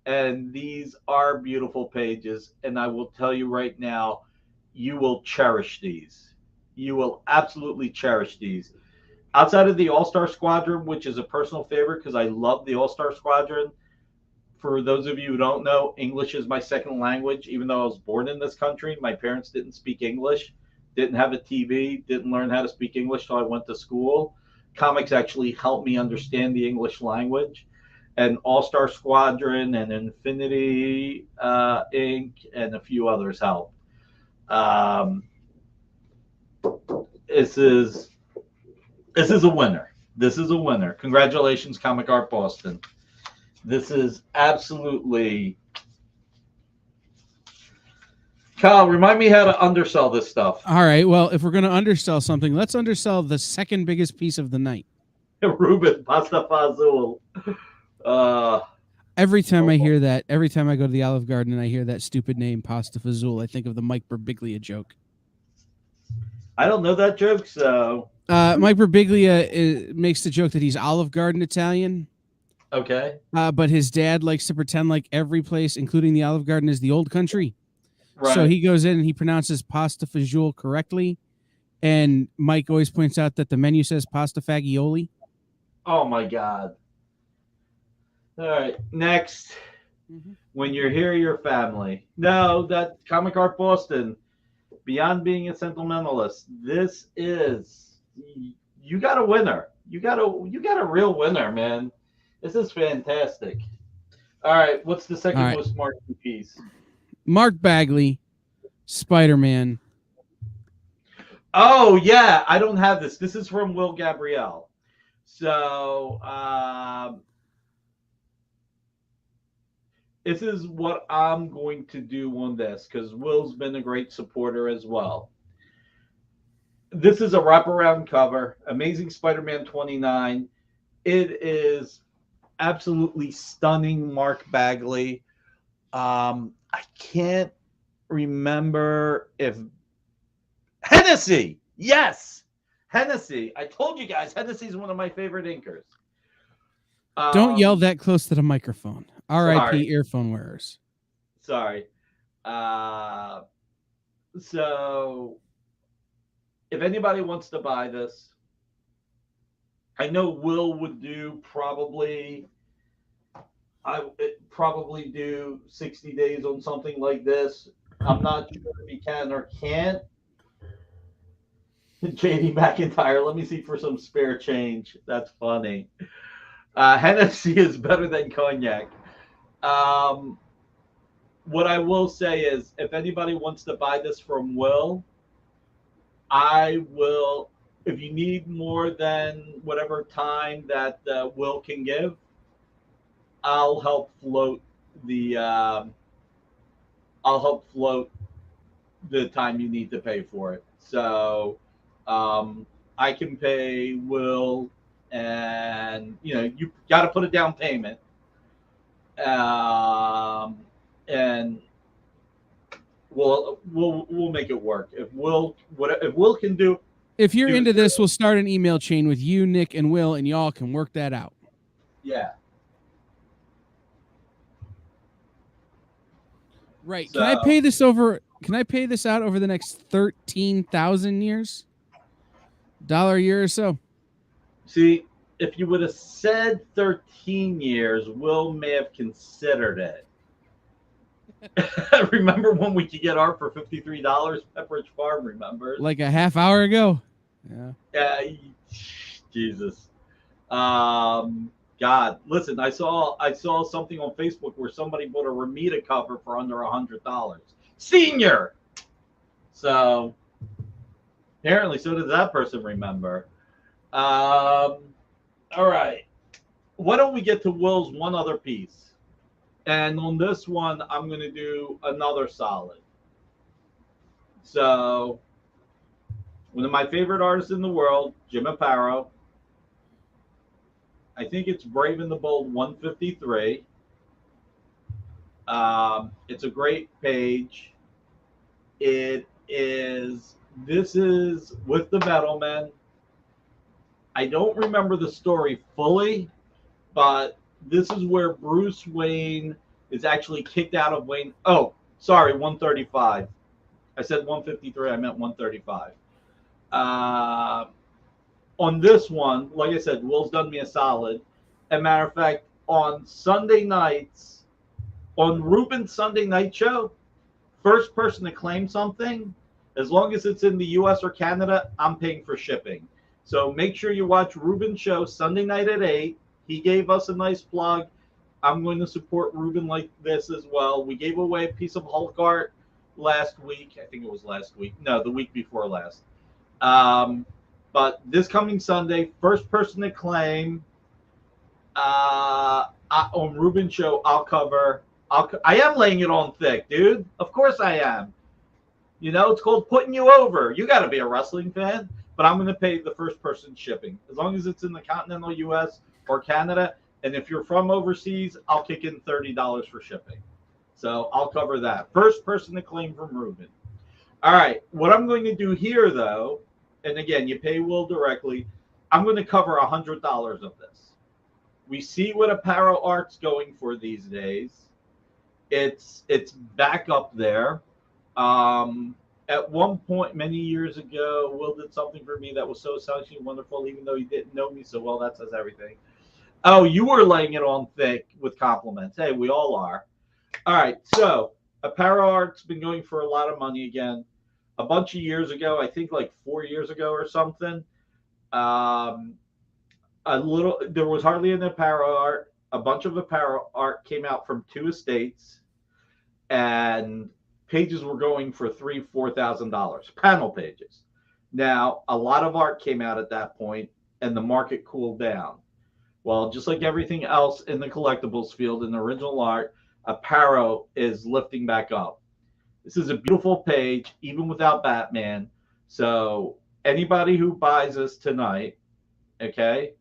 And these are beautiful pages. And I will tell you right now, you will cherish these. You will absolutely cherish these. Outside of the All-Star Squadron, which is a personal favorite because I love the All-Star Squadron. For those of you who don't know, English is my second language. Even though I was born in this country, my parents didn't speak English, didn't have a TV, didn't learn how to speak English until I went to school. Comics actually helped me understand the English language. And All-Star Squadron and Infinity Inc. and a few others helped. This is a winner. This is a winner. Congratulations, Comic Art Boston. This is absolutely... Kyle, remind me how to undersell this stuff. All right. Well, if we're going to undersell something, let's undersell the second biggest piece of the night. Ruben Pastafazul. Every time I hear that, every time I go to the Olive Garden and I hear that stupid name, Pasta Fazool, I think of the Mike Birbiglia joke. I don't know that joke, so... Mike Birbiglia makes the joke that he's Olive Garden Italian. Okay. But his dad likes to pretend like every place, including the Olive Garden, is the old country. Right. So he goes in and he pronounces Pasta Fazool correctly. And Mike always points out that the menu says Pasta Fagioli. Oh, my God. All right, next. When you're here, your family. No, that Comic Art Boston, beyond being a sentimentalist, this is, you got a winner. You got a real winner, man. This is fantastic. All right, what's the second most marquee piece? Mark Bagley, Spider-Man. Oh, yeah, I don't have this. This is from Will Gabrielle. So, this is what I'm going to do on this because Will's been a great supporter as well. This is a wraparound cover, Amazing Spider-Man 29. It is absolutely stunning, Mark Bagley. I can't remember if Hennessy. Yes, Hennessy. I told you guys, Hennessy is one of my favorite inkers. Don't yell that close to the microphone. R.I.P. earphone wearers. Sorry. So, if anybody wants to buy this, I know Will would do probably 60 days on something like this. I'm not sure if he can or can't. JD McIntyre, let me see for some spare change. That's funny. Hennessy is better than cognac. What I will say is, if anybody wants to buy this from Will, I will. If you need more than whatever time that Will can give, I'll help float the. I'll help float the time you need to pay for it. So, I can pay Will, and you got to put a down payment. And we'll make it work. If Will can do. If you're into this, we'll start an email chain with you, Nick, and Will, and y'all can work that out. Yeah. Right. So, can I pay this out over the next 13,000 years? $1 a year or so? See, if you would have said 13 years, Will may have considered it. Remember when we could get art for $53? Pepperidge Farm, remember? Like a half hour ago. Yeah. Jesus. God, listen, I saw something on Facebook where somebody bought a Ramita cover for under $100. Senior. So apparently, so does that person remember. All right. Why don't we get to Will's one other piece? And on this one, I'm going to do another solid. So, one of my favorite artists in the world, Jim Aparo. I think it's Brave and the Bold 153. It's a great page. It is This is with the Metal Men. I don't remember the story fully, but this is where Bruce Wayne is actually kicked out of Wayne. Oh, sorry, 135. I said 153. I meant 135. On this one, like I said, Will's done me a solid. As a matter of fact, on Sunday nights, on Ruben's Sunday night show, first person to claim something, as long as it's in the US or Canada, I'm paying for shipping. So make sure you watch Ruben's show Sunday night at 8. He gave us a nice plug. I'm going to support Ruben like this as well. We gave away a piece of Hulk art last week. I think it was last week. No, the week before last. But this coming Sunday, first person to claim on Ruben's show, I'll cover. I am laying it on thick, dude. Of course I am. You know, it's called putting you over. You got to be a wrestling fan. But I'm going to pay the first person shipping. As long as it's in the continental U.S. or Canada. And if you're from overseas, I'll kick in $30 for shipping. So I'll cover that. First person to claim from Ruben. All right. What I'm going to do here, though, and again, you pay Will directly, I'm going to cover $100 of this. We see what Apparel Art's going for these days. It's back up there. At one point, many years ago, Will did something for me that was so essentially wonderful, even though he didn't know me so well. That says everything. Oh, you were laying it on thick with compliments. Hey, we all are. All right, so Apparel Art's been going for a lot of money again. A bunch of years ago, I think like 4 years ago or something, there was hardly an Apparel Art. A bunch of Apparel Art came out from 2 estates, and pages were going for $3,000-$4,000, panel pages. Now, a lot of art came out at that point, and the market cooled down. Well, just like everything else in the collectibles field, in original art, Apparel is lifting back up. This is a beautiful page, even without Batman. So anybody who buys this tonight, okay,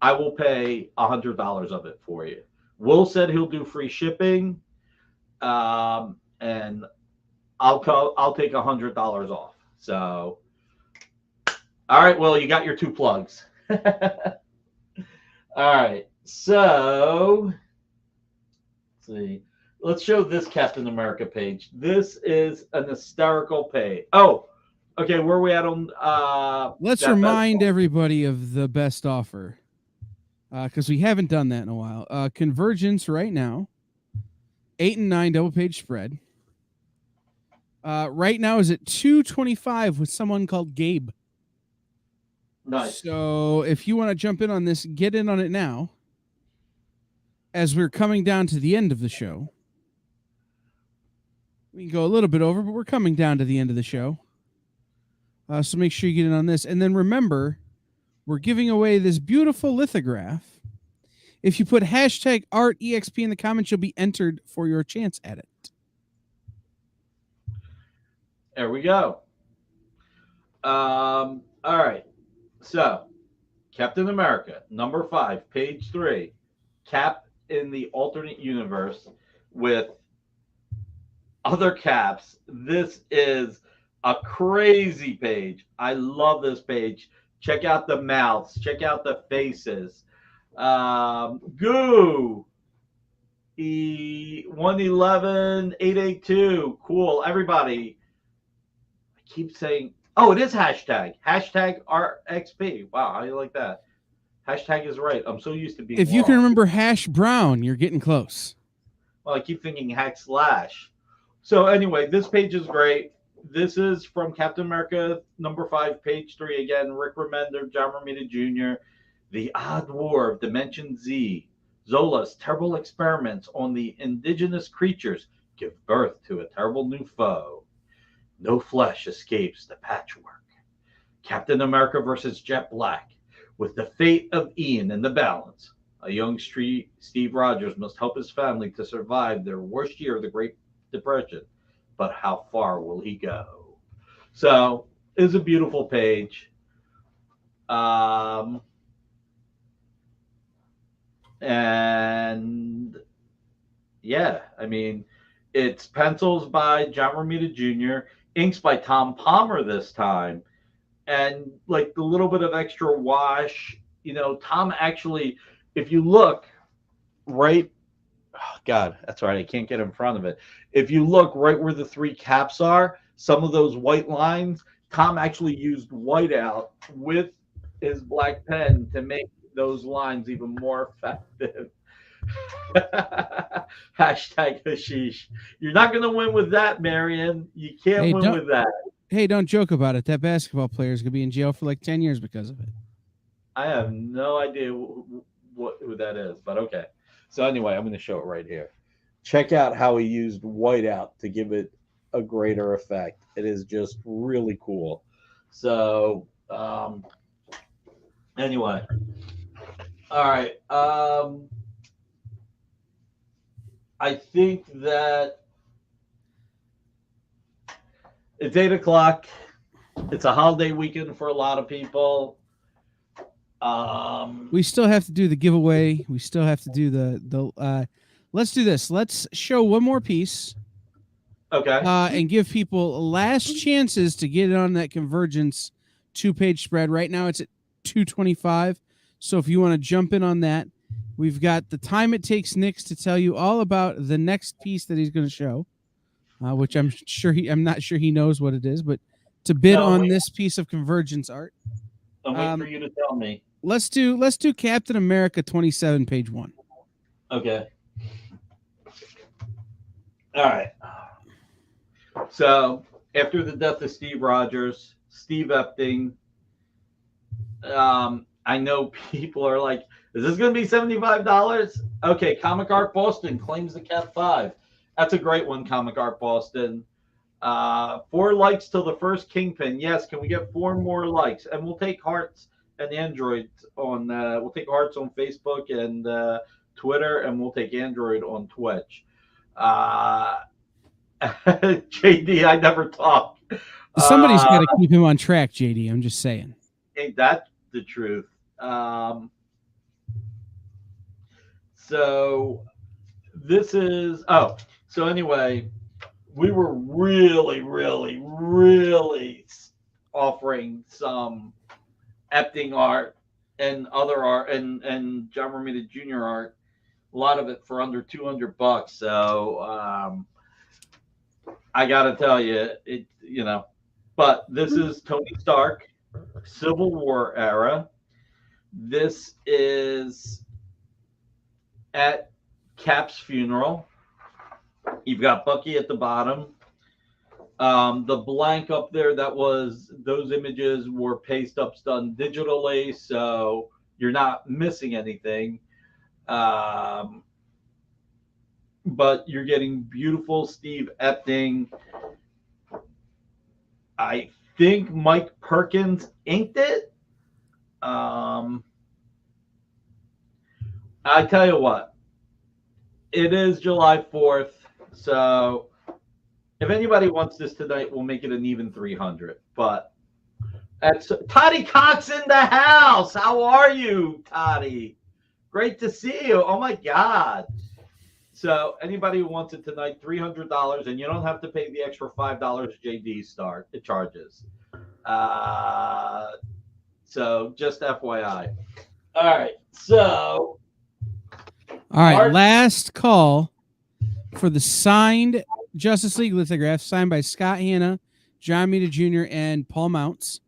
I will pay $100 of it for you. Will said he'll do free shipping, and I'll take $100 off. So, all right, Will, you got your 2 plugs. All right, so let's see. Let's show this Captain America page. This is an hysterical page. Oh, okay. Where are we at on? Let's remind everybody of the best offer, because we haven't done that in a while. Convergence right now, 8 and 9 double page spread. Right now is at $225 with someone called Gabe. Nice. So if you want to jump in on this, get in on it now. As we're coming down to the end of the show. We can go a little bit over, but we're coming down to the end of the show. So make sure you get in on this. And then remember, we're giving away this beautiful lithograph. If you put hashtag ArtEXP in the comments, you'll be entered for your chance at it. There we go. All right. So, Captain America, number 5, page 3. Cap in the alternate universe with other caps. This is a crazy page. I love this page. Check out the mouths. Check out the faces. Goo. 111882. Cool. Everybody. I keep saying, oh, it is hashtag. Hashtag RXP. Wow, how do you like that? Hashtag is right. I'm so used to being If you can remember Hash Brown, you're getting close. Well, I keep thinking hack slash. So anyway, this page is great. This is from Captain America, number 5, page 3. Again, Rick Remender, John Romita Jr., The Odd War of Dimension Z. Zola's terrible experiments on the indigenous creatures give birth to a terrible new foe. No flesh escapes the patchwork. Captain America versus Jet Black. With the fate of Ian in the balance, a young Steve Rogers must help his family to survive their worst year of the Great Depression. But how far will he go? So, it's a beautiful page. And yeah, I mean, it's pencils by John Romita Jr. inks by Tom Palmer this time. And like the little bit of extra wash, Tom actually, if you look right, oh God, that's right, I can't get in front of it. If you look right where the 3 caps are, some of those white lines, Tom actually used whiteout with his black pen to make those lines even more effective. Hashtag hashish. You're not going to win with that, Marion. You can't win with that. Hey, don't joke about it. That basketball player is going to be in jail for like 10 years because of it. I have no idea who that is, but okay. So anyway, I'm going to show it right here. Check out how he used whiteout to give it a greater effect. It is just really cool. So anyway. All right. I think that it's 8 o'clock. It's a holiday weekend for a lot of people. We still have to do the giveaway. We still have to do the let's do this. Let's show one more piece. Okay. And give people last chances to get it on that Convergence 2-page spread. Right now it's at 225. So if you want to jump in on that, we've got the time it takes Nick to tell you all about the next piece that he's going to show, which I'm not sure he knows what it is, but to bid on this piece of Convergence art. I'm waiting for you to tell me. Let's do Captain America 27, page 1. Okay. All right. So after the death of Steve Rogers, Steve Epting, I know people are like, is this going to be $75? Okay, Comic Art Boston claims the Cat 5. That's a great one, Comic Art Boston. 4 likes till the first Kingpin. Yes, can we get 4 more likes? And we'll take hearts and Android on. We'll take hearts on Facebook and Twitter, and we'll take Android on Twitch. JD, I never talk. Somebody's got to keep him on track, JD. I'm just saying. Ain't that the truth? So this is so anyway, we were really offering some Epting art and other art and John Romita Jr. art, a lot of it for under $200. So I gotta tell you, but this is Tony Stark, Civil War era. This is at Cap's funeral. You've got Bucky at the bottom. The blank up there, those images were paste ups done digitally, so you're not missing anything. But you're getting beautiful Steve Epting. I think Mike Perkins inked it. I tell you what, it is July 4th, so if anybody wants this tonight, we'll make it an even 300. But that's Toddy Cox in the house. How are you, Toddy? Great to see you. Oh my God. So anybody who wants it tonight, $300, and you don't have to pay the extra $5 JD it charges. So just FYI. All right. So. All right. Last call for the signed Justice League lithograph signed by Scott Hanna, John Romita Jr., and Paul Mounts.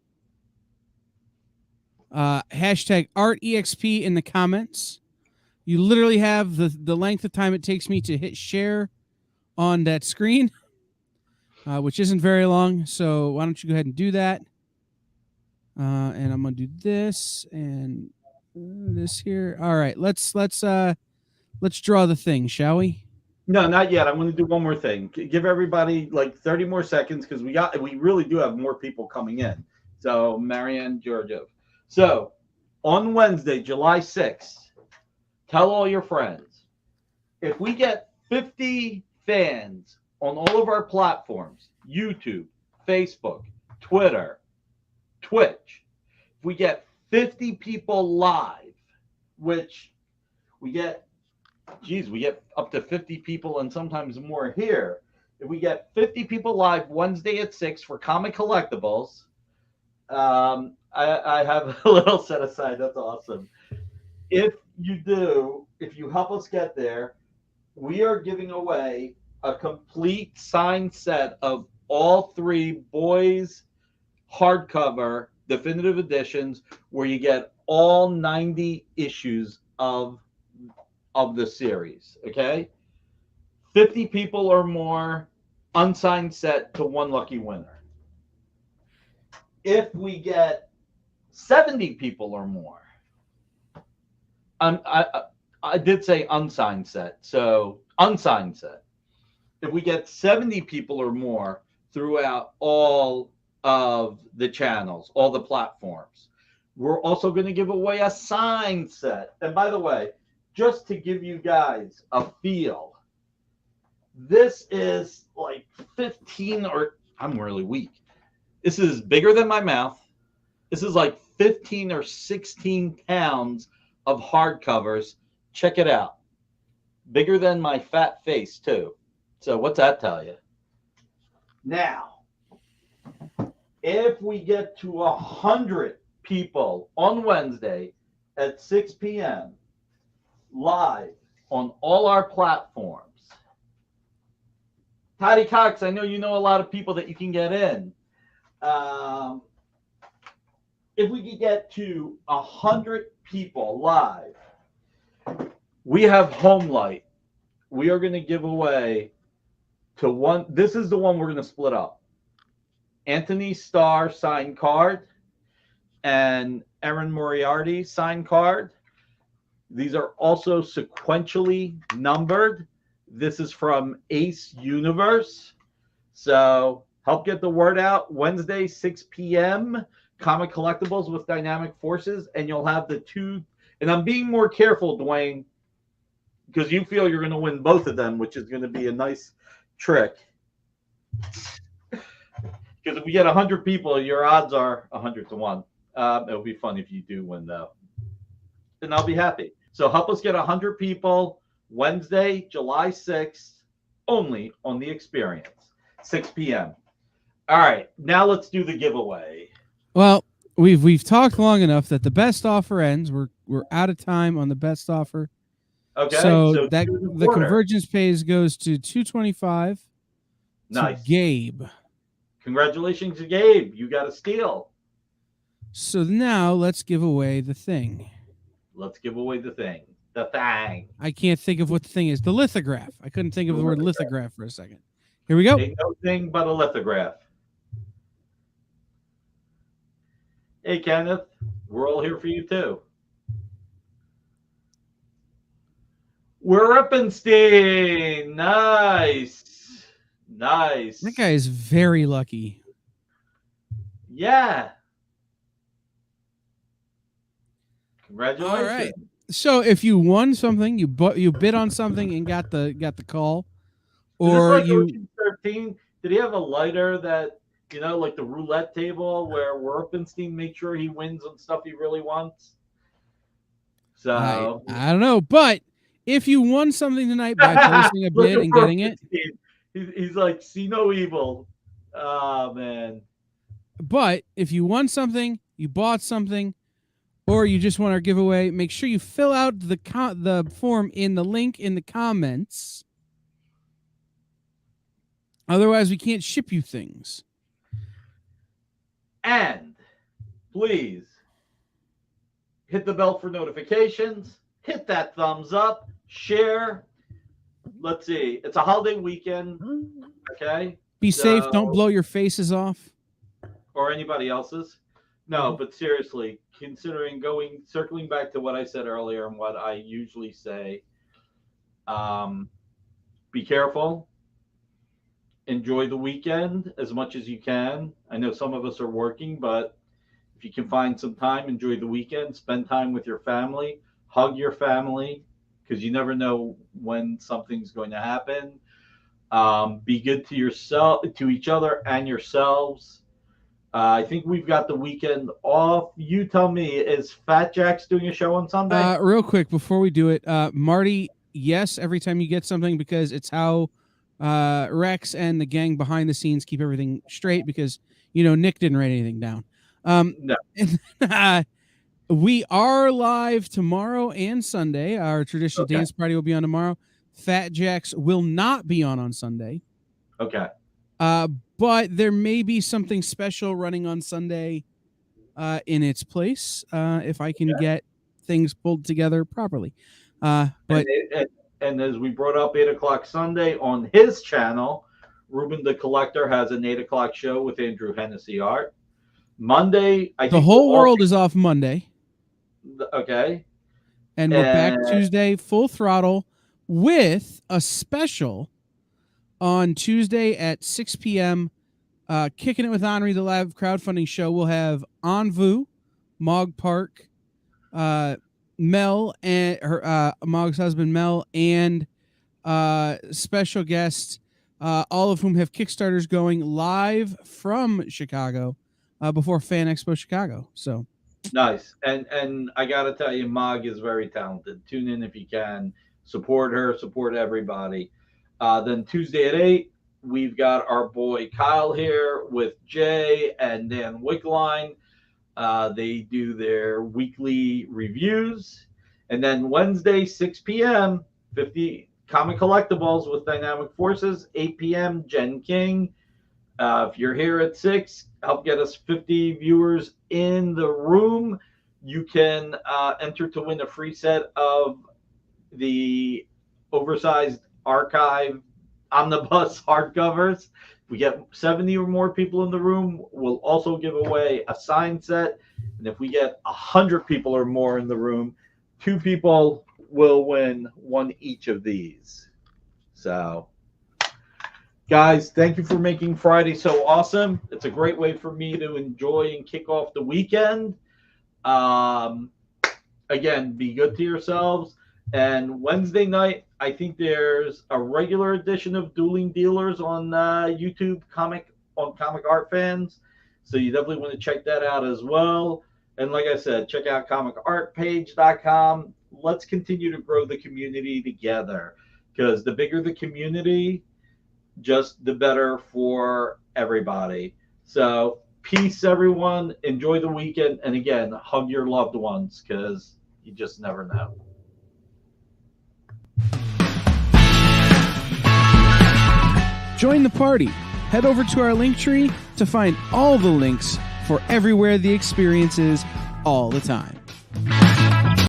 Hashtag ArtEXP in the comments. You literally have the length of time it takes me to hit share on that screen, which isn't very long. So why don't you go ahead and do that? And I'm gonna do this and this here. All right, let's draw the thing, shall we? No, not yet. I'm going to do one more thing. Give everybody like 30 more seconds because we really do have more people coming in. So Marianne Georgiev. So on Wednesday, July 6th, tell all your friends. If we get 50 fans on all of our platforms, YouTube, Facebook, Twitter, Twitch, if we get 50 people live, which we get up to 50 people and sometimes more here. If we get 50 people live Wednesday at 6 for Comic Collectibles, I have a little set aside. That's awesome. If you help us get there, we are giving away a complete signed set of all 3 boys hardcover definitive editions where you get all 90 issues of the series, okay? 50 people or more, unsigned set to 1 lucky winner. If we get 70 people or more, I did say unsigned set, so unsigned set. If we get 70 people or more throughout all of the channels, all the platforms, we're also going to give away a signed set. And by the way, just to give you guys a feel, this is like 15 or I'm really weak. This is bigger than my mouth. This is like 15 or 16 pounds of hardcovers. Check it out. Bigger than my fat face, too. So what's that tell you? Now, if we get to 100 people on Wednesday at 6 p.m. live on all our platforms, Toddy Cox, I know you know a lot of people that you can get in. If we could get to 100 people live, we have Home Light. We are going to give away to one. This is the one we're going to split up. Anthony Starr signed card and Erin Moriarty signed card. These are also sequentially numbered. This is from Ace Universe. So help get the word out. Wednesday, 6 p.m. Comic Collectibles with Dynamic Forces. And you'll have the 2. And I'm being more careful, Dwayne, because you feel you're going to win both of them, which is going to be a nice trick. Because if we get 100 people, your odds are 100 to 1. It'll be fun if you do win, though. And I'll be happy. So help us get 100 people Wednesday, July 6th, only on The Experience, 6 p.m. All right, now let's do the giveaway. Well, we've talked long enough that the best offer ends. We're out of time on the best offer. Okay, so that the Convergence pays goes to $225. Nice, Gabe. Congratulations to Gabe. You got a steal. So now let's give away the thing. Let's give away the thing. The thing. I can't think of what the thing is. The lithograph. I couldn't think of the word lithograph for a second. Here we go. Ain't no thing but a lithograph. Hey, Kenneth. We're all here for you, too. We're Rippenstein. Nice. Nice. That guy is very lucky. Yeah. Congratulations. All right. So if you won something, you bid on something and got the call, or like you Ocean 13, did he have a lighter that, you know, like the roulette table where Werpenstein makes sure he wins on stuff he really wants? So I don't know, but if you won something tonight by placing a bid and getting it, he's like, see no evil. Oh man. But if you won something, you bought something, or you just want our giveaway, make sure you fill out the form in the link in the comments. Otherwise, we can't ship you things. And please hit the bell for notifications. Hit that thumbs up. Share. Let's see. It's a holiday weekend. Okay. Be safe. Don't blow your faces off. Or anybody else's. No, but seriously, circling back to what I said earlier and what I usually say, be careful. Enjoy the weekend as much as you can. I know some of us are working, but if you can find some time, enjoy the weekend. Spend time with your family. Hug your family, because you never know when something's going to happen. Be good to yourself, to each other and yourselves. I think we've got the weekend off. You tell me, is Fat Jack's doing a show on Sunday? Real quick, before we do it, Marty, yes, every time you get something, because it's how Rex and the gang behind the scenes keep everything straight because, Nick didn't write anything down. No. And, we are live tomorrow and Sunday. Our traditional dance party will be on tomorrow. Fat Jacks will not be on Sunday. Okay. But there may be something special running on Sunday in its place if I can get things pulled together properly. But and as we brought up 8 o'clock Sunday on his channel, Ruben the Collector has an 8 o'clock show with Andrew Hennessy Art. Monday, I think the whole world is off Monday. Okay. And we're back Tuesday, full throttle, with a special on Tuesday at 6 p.m. Kicking It with Henri, the live crowdfunding show. We'll have Anvu, Mog Park, Mel, and her Mog's husband, Mel, and special guests, all of whom have Kickstarters going live from Chicago before Fan Expo Chicago. So nice. And I got to tell you, Mog is very talented. Tune in if you can. Support her, support everybody. Then Tuesday at 8, we've got our boy Kyle here with Jay and Dan Wickline. They do their weekly reviews. And then Wednesday, 6 p.m., 50 Comic Collectibles with Dynamic Forces. 8 p.m., Jen King. If you're here at 6, help get us 50 viewers in the room. You can enter to win a free set of the oversized archive omnibus hardcovers. If we get 70 or more people in the room, we'll also give away a signed set. And if we get 100 people or more in the room, 2 people will win one each of these. So, guys, thank you for making Friday so awesome. It's a great way for me to enjoy and kick off the weekend. Again, be good to yourselves. And Wednesday night, I think there's a regular edition of Dueling Dealers on YouTube, Comic Art Fans. So you definitely want to check that out as well. And like I said, check out comicartpage.com. Let's continue to grow the community together, because the bigger the community, just the better for everybody. So peace, everyone. Enjoy the weekend. And again, hug your loved ones, because you just never know. join the party. Head over to our link tree to find all the links for everywhere the experience is all the time.